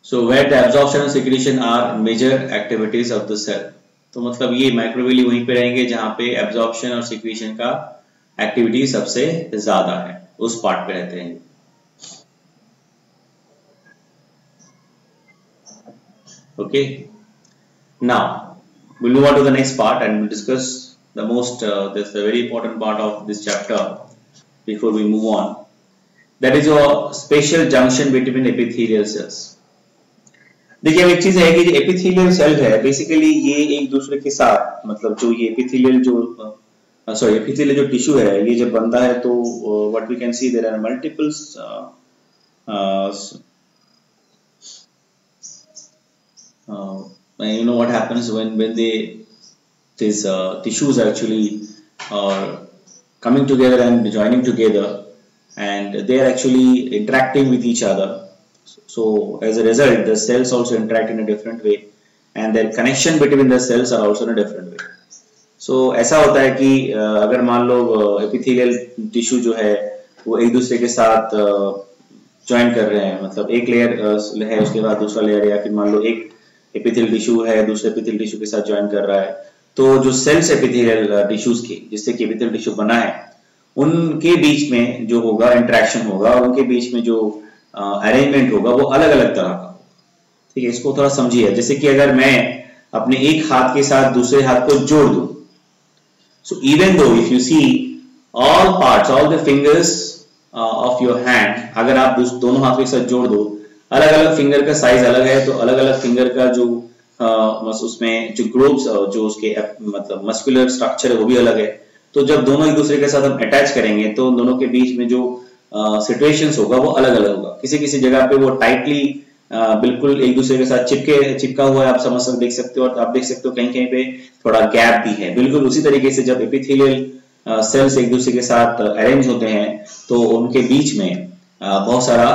So where the absorption and secretion are major activities of the cell. तो मतलब ये माइक्रोविली वहीं पे रहेंगे जहां पे एब्जॉर्प्शन और सिक्रीशन का एक्टिविटी सबसे ज्यादा है, उस पार्ट पे रहते हैं. Okay, now we'll move on to the next part and we'll discuss the most this the very important part of this chapter before we move on. That is a special junction between epithelial cells. देखिए अब एक चीज है कि जो एपिथेलियल सेल है बेसिकली ये एक दूसरे के साथ, मतलब जो ये एपिथेलियल जो टिश्यू है ये जब बनता है तो what we can see there are multiple you know what happens when these tissues actually are coming together and joining together and they are actually interacting with each other. So as a result the cells also interact in a different way and their connection between the cells are also in a different way. So ऐसा होता है कि अगर मान लो एपिथेलियल टिश्यू जो है वो एक दूसरे के साथ ज्वाइन कर रहे हैं, मतलब एक लेयर है उसके बाद दूसरा लेयर, या फिर मान लो एक एपिथेलियल टिश्यू है दूसरे एपिथेलियल टिश्यू के साथ ज्वाइन कर रहा है, तो जो सेल्स एपिथेलियल टिश्यूज के जिससे कि एपिथेलियल टिश्यू बना है उनके बीच में जो होगा इंटरेक्शन होगा और उनके बीच में जो अरेंजमेंट होगा वो अलग अलग तरह का. ठीक है, इसको थोड़ा समझिए. जैसे कि अगर मैं अपने एक हाथ के साथ दूसरे हाथ को जोड़ दूं, so even though if you see all parts all the fingers of your hand, अगर आप दोनों हाथ के साथ जोड़ दो, अलग अलग फिंगर का साइज अलग है तो अलग अलग फिंगर का जो उसमें जो ग्रुप्स जो उसके मतलब मस्कुलर स्ट्रक्चर है वो भी अलग है. तो जब दोनों एक दूसरे के साथ हम अटैच करेंगे तो दोनों के बीच में जो सिचुएशंस होगा वो अलग अलग होगा. किसी किसी जगह पे वो टाइटली बिल्कुल एक दूसरे के साथ चिपका हुआ है, आप समझ सकते देख सकते हो, और आप देख सकते हो कहीं कहीं पे थोड़ा गैप भी है. बिल्कुल उसी तरीके से जब एपिथेलियल सेल्स एक दूसरे के साथ अरेंज होते हैं तो उनके बीच में बहुत सारा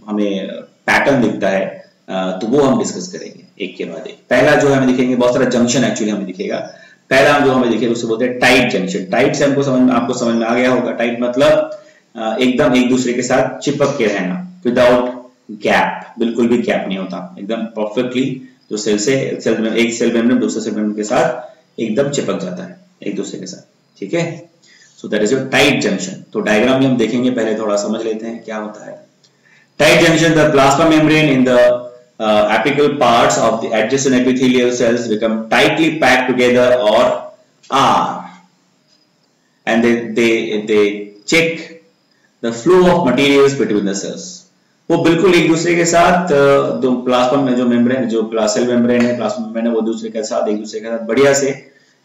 हमें पैटर्न दिखता है, तो वो हम डिस्कस करेंगे एक के बाद एक. पहला जो हमें दिखेंगे बहुत सारा जंक्शन एक्चुअली हमें दिखेगा. पहला जो हमें दिखेगा उसे बोलते हैं टाइट जंक्शन. टाइट से आपको समझ में आ गया होगा. टाइट मतलब एकदम एक दूसरे के साथ चिपक के रहना विदाउट गैप, बिल्कुल भी गैप नहीं होता, एकदम परफेक्टली जो एक सेल मेम्ब्रेन दूसरे सेल मेम्ब्रेन के साथ एकदम चिपक जाता है एक दूसरे के साथ. ठीक है, so that is your tight junction. तो डायग्राम में हम देखेंगे, पहले थोड़ा समझ लेते हैं क्या होता है tight junction. The plasma membrane in the apical parts of the adjacent epithelial cells become tightly packed together or are, and they check the flow of materials between the cells. वो बिल्कुल एक दूसरे के साथ दो प्लाज्मा में जो मेम्ब्रेन जो सेल मेम्ब्रेन है प्लाज्मा मेम्ब्रेन है वो दूसरे के साथ एक दूसरे के साथ बढ़िया से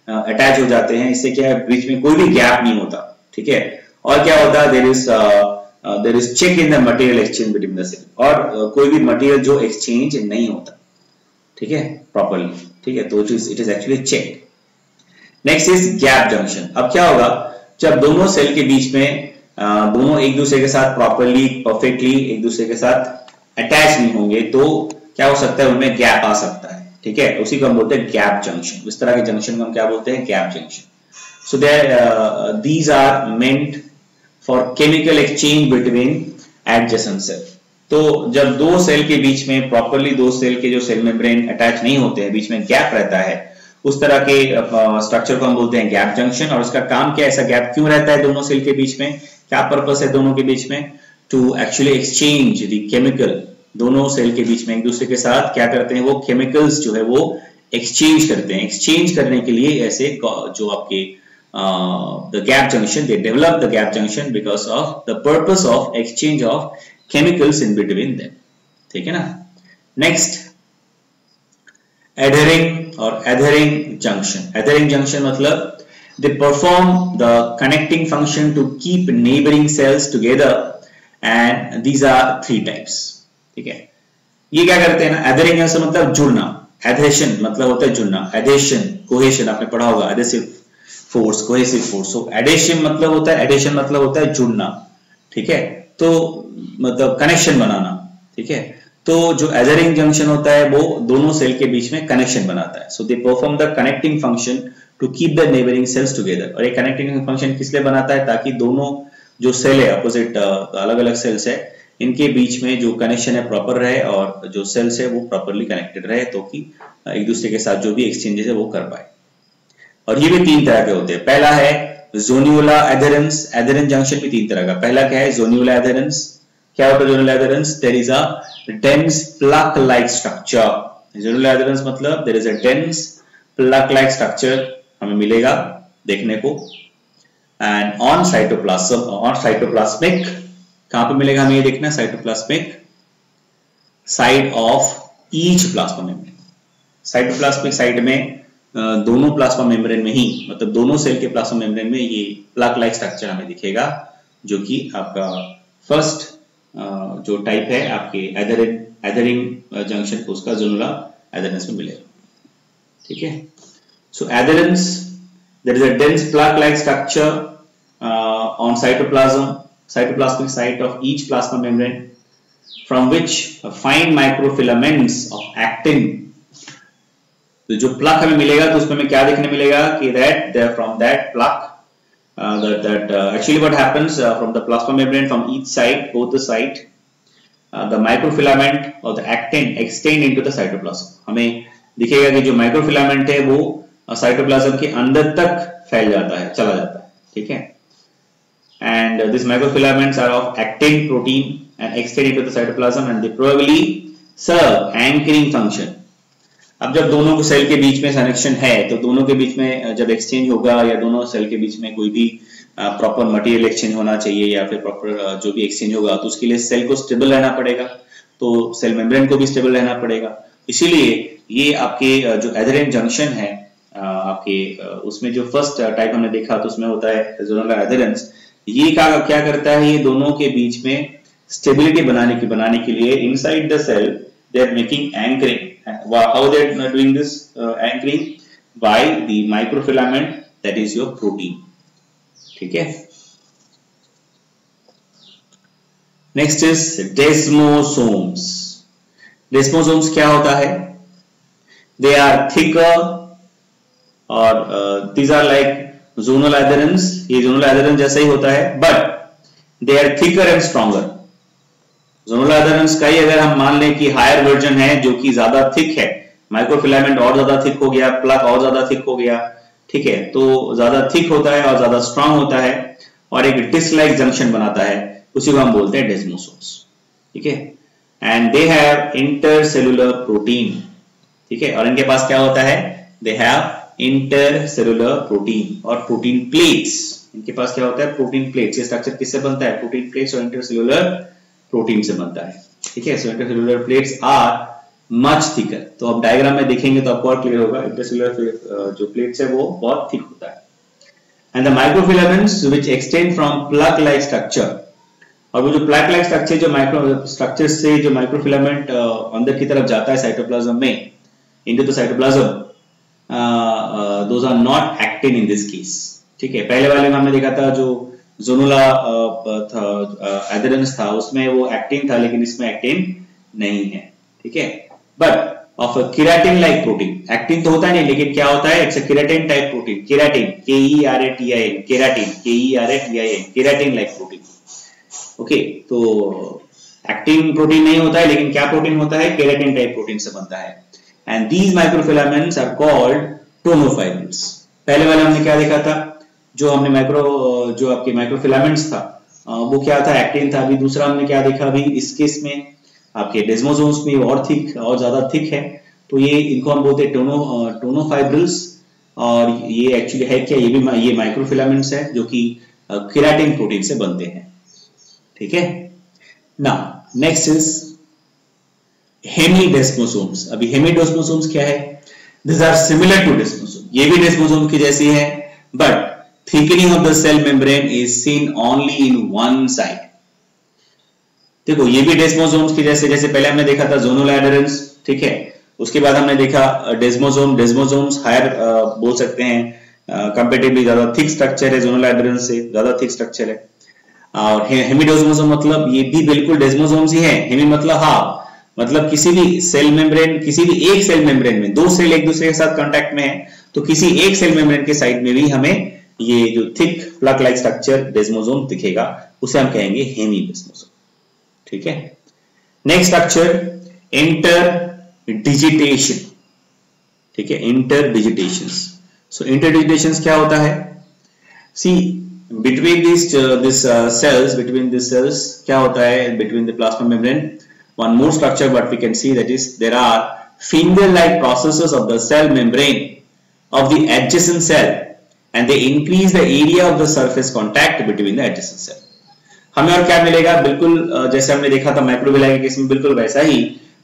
अटैच हो जाते हैं. इससे क्या है बीच में कोई भी गैप नहीं होता. ठीक है, और क्या होता है there is check in the material exchange between the cell, और कोई भी मटेरियल जो एक्सचेंज नहीं होता. ठीक है, प्रॉपर्ली. ठीक है, तो it is actually check. Next is gap junction. अब क्या होगा जब दोनों सेल के बीच में दोनों एक दूसरे के साथ प्रॉपर्ली परफेक्टली एक दूसरे के साथ अटैच नहीं होंगे तो क्या हो सकता है उनमें गैप आ सकता है. ठीक है, उसी को हम बोलते हैं गैप जंक्शन. इस तरह के जंक्शन को हम क्या बोलते हैं, gap junction. So these are meant for chemical exchange between adjacent cell. तो जब दो सेल के बीच में प्रॉपर्ली दो सेल के जो सेल मेम्ब्रेन अटैच नहीं होते हैं, बीच में गैप रहता है, उस तरह के स्ट्रक्चर को हम बोलते हैं गैप जंक्शन. और उसका काम क्या है, ऐसा गैप क्यों रहता है दोनों सेल के बीच में, क्या पर्पस है दोनों के बीच में, to actually exchange the chemical. दोनों सेल के बीच में एक दूसरे के साथ क्या करते हैं, वो केमिकल्स जो है वो एक्सचेंज करते हैं. एक्सचेंज करने के लिए ऐसे जो आपके the gap junction. They develop the gap junction because of the purpose of exchange of chemicals in between them. ठीक है ना. Next, adhering or adhering junction. Adhering junction मतलब they perform the connecting function to keep neighboring cells together, and these are 3 types. ठीक है. ये क्या करते हैं ना, adhering junction मतलब जुड़ना, adhesion मतलब होता है जुड़ना, adhesion, cohesion आपने पढ़ा होगा, adhesive force, cohesive force. So adhesion मतलब होता है जुड़ना, ठीक है. तो मतलब कनेक्शन बनाना, ठीक है. तो जो adhering junction होता है वो दोनों सेल के बीच में कनेक्शन बनाता है. So they perform the connecting function to keep the neighboring cells together. और ये connecting function किस लिए बनाता है, ताकि दोनों जो सेल है, अपोजिट अलग अलग सेल्स है, इनके बीच में जो कनेक्शन है प्रॉपर रहे और जो सेल्स है वो प्रॉपरली कनेक्टेड रहे, तो कि एक दूसरे के साथ जो भी एक्सचेंजेस है वो कर पाए. और ये भी 3 तरह के होते हैं. पहला है जोनियोला एडहेरेंस. एडहेरेंस जंक्शन भी 3 तरह का. पहला क्या है, जोनियोला एडहेरेंस. क्या होता है zonula adherens? There is a dense plaque like structure. Zonula adherens मतलब there is a dense plaque like structure हमें मिलेगा देखने को. And on cytoplasm, on cytoplasmic, कहां पे मिलेगा हमें ये देखना, cytoplasmic side of each plasma membrane. Cytoplasmic side में दोनों प्लाज्मा मेम्ब्रेन में ही, मतलब दोनों सेल के प्लाज्मा मेम्ब्रेन में ये प्लक लाइक स्ट्रक्चर हमें दिखेगा, जो कि आपका फर्स्ट जो टाइप है आपके एडहेरिंग जंक्शन, उसका जोनुला एडहेरेंस में मिलेगा. ठीक है. सो adherence, there is a dense plaque-like structure on cytoplasmic site of each plasma membrane, from which fine microfilaments of actin. तो जो प्लक हमें मिलेगा तो उसमें हमें क्या देखने मिलेगा कि from that plaque, actually what happens from the plasma membrane from each side, both the side, the microfilament of the actin extend into the cytoplasm. हमें दिखेगा कि जो माइक्रोफिलामेंट है वो साइटोप्लाज्म के अंदर तक फैल जाता है, चला जाता है. ठीक है. And this microfilaments are of actin protein and extend into the cytoplasm and they probably serve anchoring function. अब जब दोनों सेल के बीच में कनेक्शन है तो दोनों के बीच में जब एक्सचेंज होगा या दोनों सेल के बीच में कोई भी प्रॉपर मटेरियल एक्सचेंज होना चाहिए या फिर प्रॉपर जो भी एक्सचेंज होगा, तो उसके लिए सेल को स्टेबल रहना पड़ेगा, तो सेल मेम्ब्रेन को भी स्टेबल रहना पड़ेगा. इसीलिए ये आपके जो एडहेरेंट जंक्शन है आपके, उसमें जो फर्स्ट टाइप हमने देखा तो उसमें होता है जोनुला एडहेरेंस. ये क्या करता है, ये दोनों के बीच में स्टेबिलिटी बनाने के लिए inside the cell they are making anchoring. How they are doing this anchoring? By the microfilament that is your protein. ठीक है. Next is desmosomes. डेस्मोसोम्स क्या होता है? दे आर थिकर और these are like zonal adherens. ये zonal adherens जैसा ही होता है, but they are thicker and stronger. zonal adherens का ही अगर हम मान लें कि हायर वर्जन है जो कि ज्यादा थिक है, माइक्रोफिलामेंट और ज्यादा थिक हो गया, प्लक और ज्यादा थिक हो गया, ठीक है, तो ज्यादा थिक होता है और ज्यादा स्ट्रांग होता है और एक डिस्क लाइक जंक्शन बनाता है, उसी को हम बोलते हैं डेस्मोसोम्स. ठीक है. And they have intercellular protein. ठीक है. और इनके पास क्या होता है? दे हैव इंटरसेलुलर प्रोटीन और प्रोटीन प्लेट्स. इनके पास क्या होता है? Protein plates. ये स्ट्रक्चर किससे बनता है? प्रोटीन प्लेट्स और इंटरसेलुलर प्रोटीन से बनता है. ठीक है. So intercellular plates are much thicker. तो अब डायग्राम में देखेंगे तो आपको और क्लियर होगा. इंटरसेलुलर जो प्लेट्स है वो बहुत थिक होता है. And the microfilaments which extend from plaque like structure. और वो जो प्लक लाइक स्ट्रक्चर, जो माइक्रो स्ट्रक्चर से जो माइक्रोफिलामेंट अंदर की तरफ जाता है साइटोप्लाज्म में, into the cytoplasm, those are not actin in this case. ठीक है. पहले वाले में हमने देखा था जो जोनुला एडहेरेंस था उसमें वो एक्टिन था, लेकिन इसमें एक्टिन नहीं है. ठीक है. But of a keratin like protein. Actin तो होता नहीं, लेकिन क्या होता है? It's a keratin type protein. Keratin, KERATIN, keratin, KERATIN, keratin like protein. Okay. तो एक्टिन प्रोटीन नहीं होता है, लेकिन क्या प्रोटीन होता है? केराटिन टाइप प्रोटीन से बनता है. And these microfilaments are called tonofibrils. पहले वाले हमने क्या देखा था? जो हमने जो आपके माइक्रोफिलामेंट्स था वो क्या था? एक्टिन था. अभी दूसरा हमने क्या देखा? अभी इस केस में आपके डेस्मोसोम्स में और थिक और ज्यादा थिक है, तो ये इनको हम बोलते हैं टोनोफाइब्रिल्स. और ये एक्चुअली है क्या, ये माइक्रोफिलामेंट्स है जो कि केराटिन प्रोटीन से बनते हैं, ठीक है। Now next is hemidesmosomes. अभी हेमीडेस्मोसोम्स क्या है, this are similar to desmosome, ये भी डेस्मोसोम की जैसी है, but thickening of the cell membrane is seen only in one side. देखो ये भी डेस्मोसोम्स की जैसे, जैसे पहले हमने देखा था जोनल एडहेरेंस, ठीक है, उसके बाद हमने देखा डेस्मोसोम्स हायर बोल सकते हैं, कंपेरेटिवली ज्यादा थिक स्ट्रक्चर है, जोनल एडहेरेंस से ज्यादा थिक स्ट्रक्चर है। और हेमीडेस्मोसोम मतलब ये भी बिल्कुल डेस्मोसोम्स ही है। हेमी मतलब हाफ, मतलब किसी भी सेल मेम्ब्रेन, किसी भी एक सेल मेम्ब्रेन में दो सेल एक दूसरे के साथ कांटेक्ट में है, तो किसी एक सेल मेम्ब्रेन के साइड में भी हमें ये जो थिक प्लक लाइक स्ट्रक्चर डेस्मोसोम दिखेगा, उसे हम कहेंगे हेमीडेस्मोसोम, ठीक है। नेक्स्ट स्ट्रक्चर इंटरडिजिटेशन, ठीक है, इंटरडिजिटेशंस। सो इंटरडिजिटेशंस क्या होता है, सी between these cells क्या होता है, between the plasma membrane one more structure what we can see, that is there are finger like processes of the cell membrane of the adjacent cell and they increase the area of the surface contact between the adjacent cell। हमें और क्या मिलेगा, बिल्कुल जैसे हमने देखा था माइक्रोविलाई के केस में, बिल्कुल वैसा ही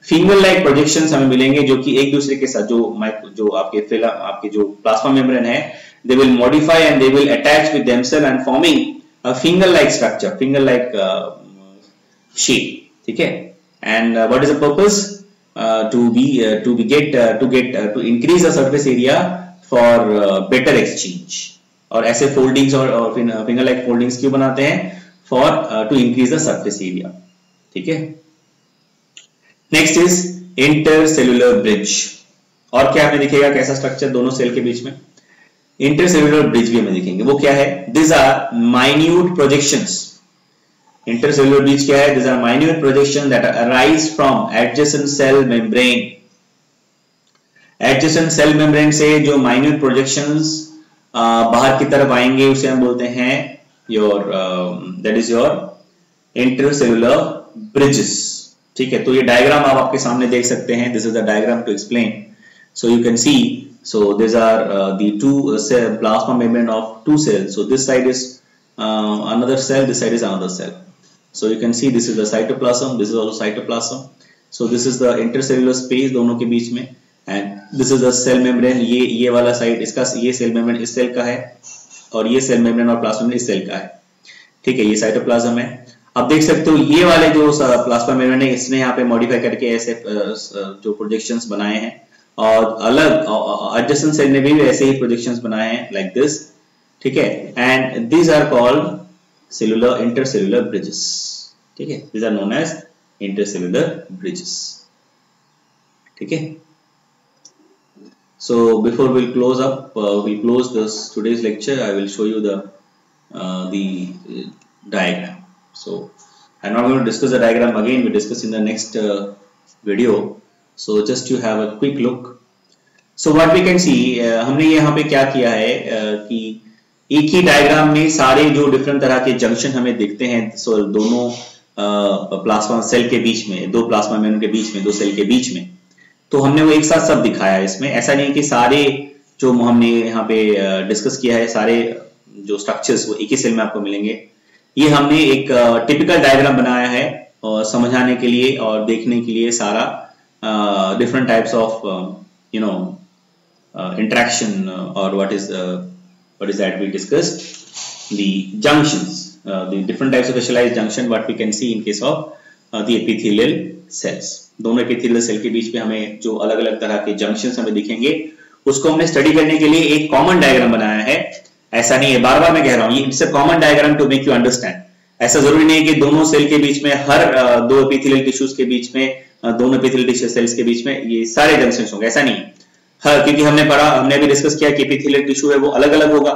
फिंगर लाइक प्रोजेक्शंस हमें मिलेंगे जो कि एक दूसरे के साथ जो आपके जो प्लाज्मा मेम्ब्रेन है, they will modify and they will attach with themselves and forming a finger like structure, finger like shape, ठीक है। and what is the purpose, to increase the surface area for better exchange। और ऐसे foldings और finger like foldings क्यों बनाते हैं, for to increase the surface area, ठीक है। next is intercellular bridge। और क्या हमें दिखेगा, कैसा स्ट्रक्चर दोनों सेल के बीच में, इंटरसेल्युलर ब्रिज भी हमें दिखेंगे, वो क्या है, this are minute projections. Intercellular bridge क्या है, this are minute projection that arise from adjacent cell membrane. Adjacent cell membrane से जो माइन्यूट प्रोजेक्शंस बाहर की तरफ आएंगे उसे हम बोलते हैं that is your intercellular bridges, ठीक है। तो ये डायग्राम आप आपके सामने देख सकते हैं, this is the diagram to explain. So you can see, so these are the two cell plasma membrane of two cells, so this side is another cell, this side is another cell, so you can see this is the cytoplasm, this is also cytoplasm, so this is the intercellular space दोनों के बीच में, and this is the cell membrane, ये वाला साइड इसका, ये सेल मेम्ब्रेन इस सेल का है और ये सेल मेम्ब्रेन और प्लाज्मा मेम्ब्रेन इस सेल का है, ठीक है, ये साइटोप्लाज्म है। अब देख सकते हो ये वाले जो प्लाज्मा मेम्ब्रेन है, इसने यहाँ पे मॉडिफाई करके ऐसे जो प्रोजेक्शंस बनाए हैं, और अलग एडजेसेंट सेल ने भी ऐसे ही प्रोजेक्शंस बनाए हैं लाइक दिस, ठीक है। And these are called cellular intercellular bridges, ठीक है, these are known as intercellular bridges, ठीक है। So before will close up, will close this today's lecture, I will show you the diagram. So I'm not going to discuss the diagram again, we discuss in the next video, so just you have a quick look. So what we can see, हमने यहाँ पे क्या किया है कि एक ही डायग्राम में सारे जो डिफरेंट तरह के जंक्शन हमें दिखते हैं, so दोनों प्लाज्मा सेल के बीच में, दो प्लाज्मा मेम्ब्रेन के बीच में, दो सेल के बीच में, तो हमने वो एक साथ सब दिखाया है इसमें। ऐसा नहीं कि सारे जो हमने यहाँ पे डिस्कस किया है, सारे जो स्ट्रक्चर्स वो एक ही सेल में आपको मिलेंगे। ये हमने एक टिपिकल डायग्राम बनाया है और समझाने के लिए और देखने के लिए सारा different types of interaction or what is that we discussed, the junctions, the different types of specialized junction what we can see in case of the epithelial cells। दोनों epithelial cell के बीच में हमें जो अलग अलग तरह के junctions हमें दिखेंगे, उसको हमने स्टडी करने के लिए एक कॉमन डायग्राम बनाया है। ऐसा नहीं है, बार बार मैं कह रहा हूँ, ये it's a common diagram to make you understand. ऐसा जरूरी नहीं है कि दोनों सेल के बीच में, हर दो एपिथेलियल टिश्यूज के बीच में, दोनों एपिथेलियल टिश्यू सेल्स के बीच में ये सारे जंक्शंस होंगे, ऐसा नहीं। हर, क्योंकि हमने अभी डिस्कस किया कि एपिथेलियल टिश्यू है वो अलग अलग होगा,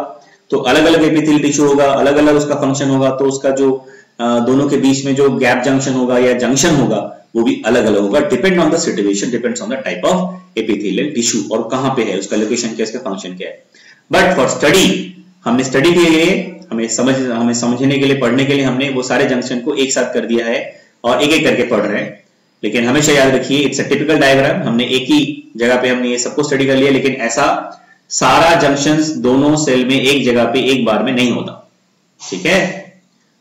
तो अलग अलग एपिथेलियल टिश्यू होगा, अलग अलग उसका फंक्शन होगा, तो उसका जो दोनों के बीच में जो गैप जंक्शन होगा या जंक्शन होगा वो भी अलग अलग होगा। Depend on the situation, depends on the type of epithelial tissue और कहां पे है, उसका लोकेशन क्या है, उसका फंक्शन क्या है। बट फॉर स्टडी, हमने स्टडी के लिए, हमें समझने के लिए, पढ़ने के लिए हमने वो सारे जंक्शन को एक साथ कर दिया है और एक एक करके पढ़ रहे हैं। लेकिन हमेशा याद रखिए, इट्स अ टिपिकल डायग्राम, हमने एक ही जगह पे हमने ये सबको स्टडी कर लिया, लेकिन ऐसा सारा जंक्शंस दोनों सेल में एक जगह पे एक बार में नहीं होता, ठीक है।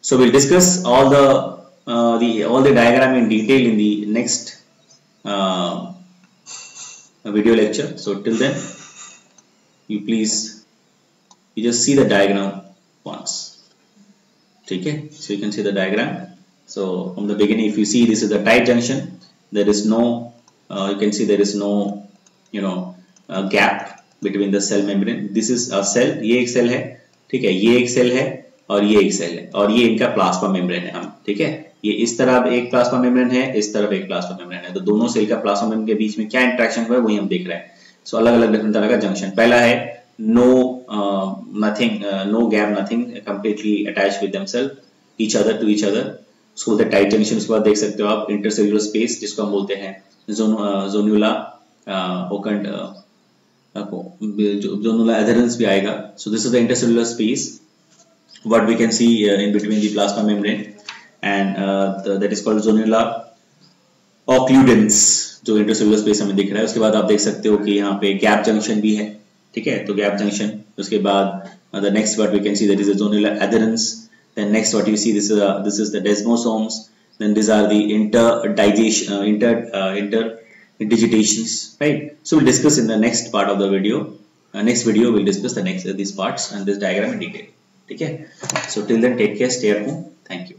So will discuss all the diagram in detail in the next video lecture. So till then you just see the diagram once, ठीक है। So you can see the diagram. So from the beginning, if you see this is the tight junction, there is no you can see there is no gap between the cell membrane. This is a cell, ये एक सेल है, ठीक है, ये एक सेल है और ये एक सेल है और ये इनका प्लाज्मा मेम्ब्रेन है, हम ठीक है। ये इस तरफ एक प्लाज्मा मेम्ब्रेन है, इस तरफ एक प्लाज्मा मेम्ब्रेन है, तो दोनों सेल का प्लाज्मा मेम्ब्रेन के बीच में क्या इंटरेक्शन हुआ है वही हम देख रहे हैं। सो अलग अलग डिफरेंट तरह का जंक्शन, पहला है no gap, nothing, completely attached with themselves each other to each other, उसको बोलते हैं टाइट जंक्शन। उसके बाद देख सकते हो आप इंटरसेल्युलर स्पेस जिसको हम बोलते हैं जोनुला ओकंड, जोनुला एडहेरेंस भी आएगा। So this is the intercellular space what we can see in between the plasma membrane and that is called zonula occludens, जो इंटरसेल्युलर स्पेस हमें दिख रहा है। उसके बाद आप देख सकते हो कि यहाँ पे गैप जंक्शन भी है, ठीक है, तो गैप जंक्शन। उसके बाद the next what we can see that is the zonular adherens, then next what you see this is the desmosomes, then these are the interdigitations, right? So we'll discuss in the next part of the video. Next video we'll discuss the next these parts and this diagram in detail, ठीक है। So till then take care, stay at home, thank you.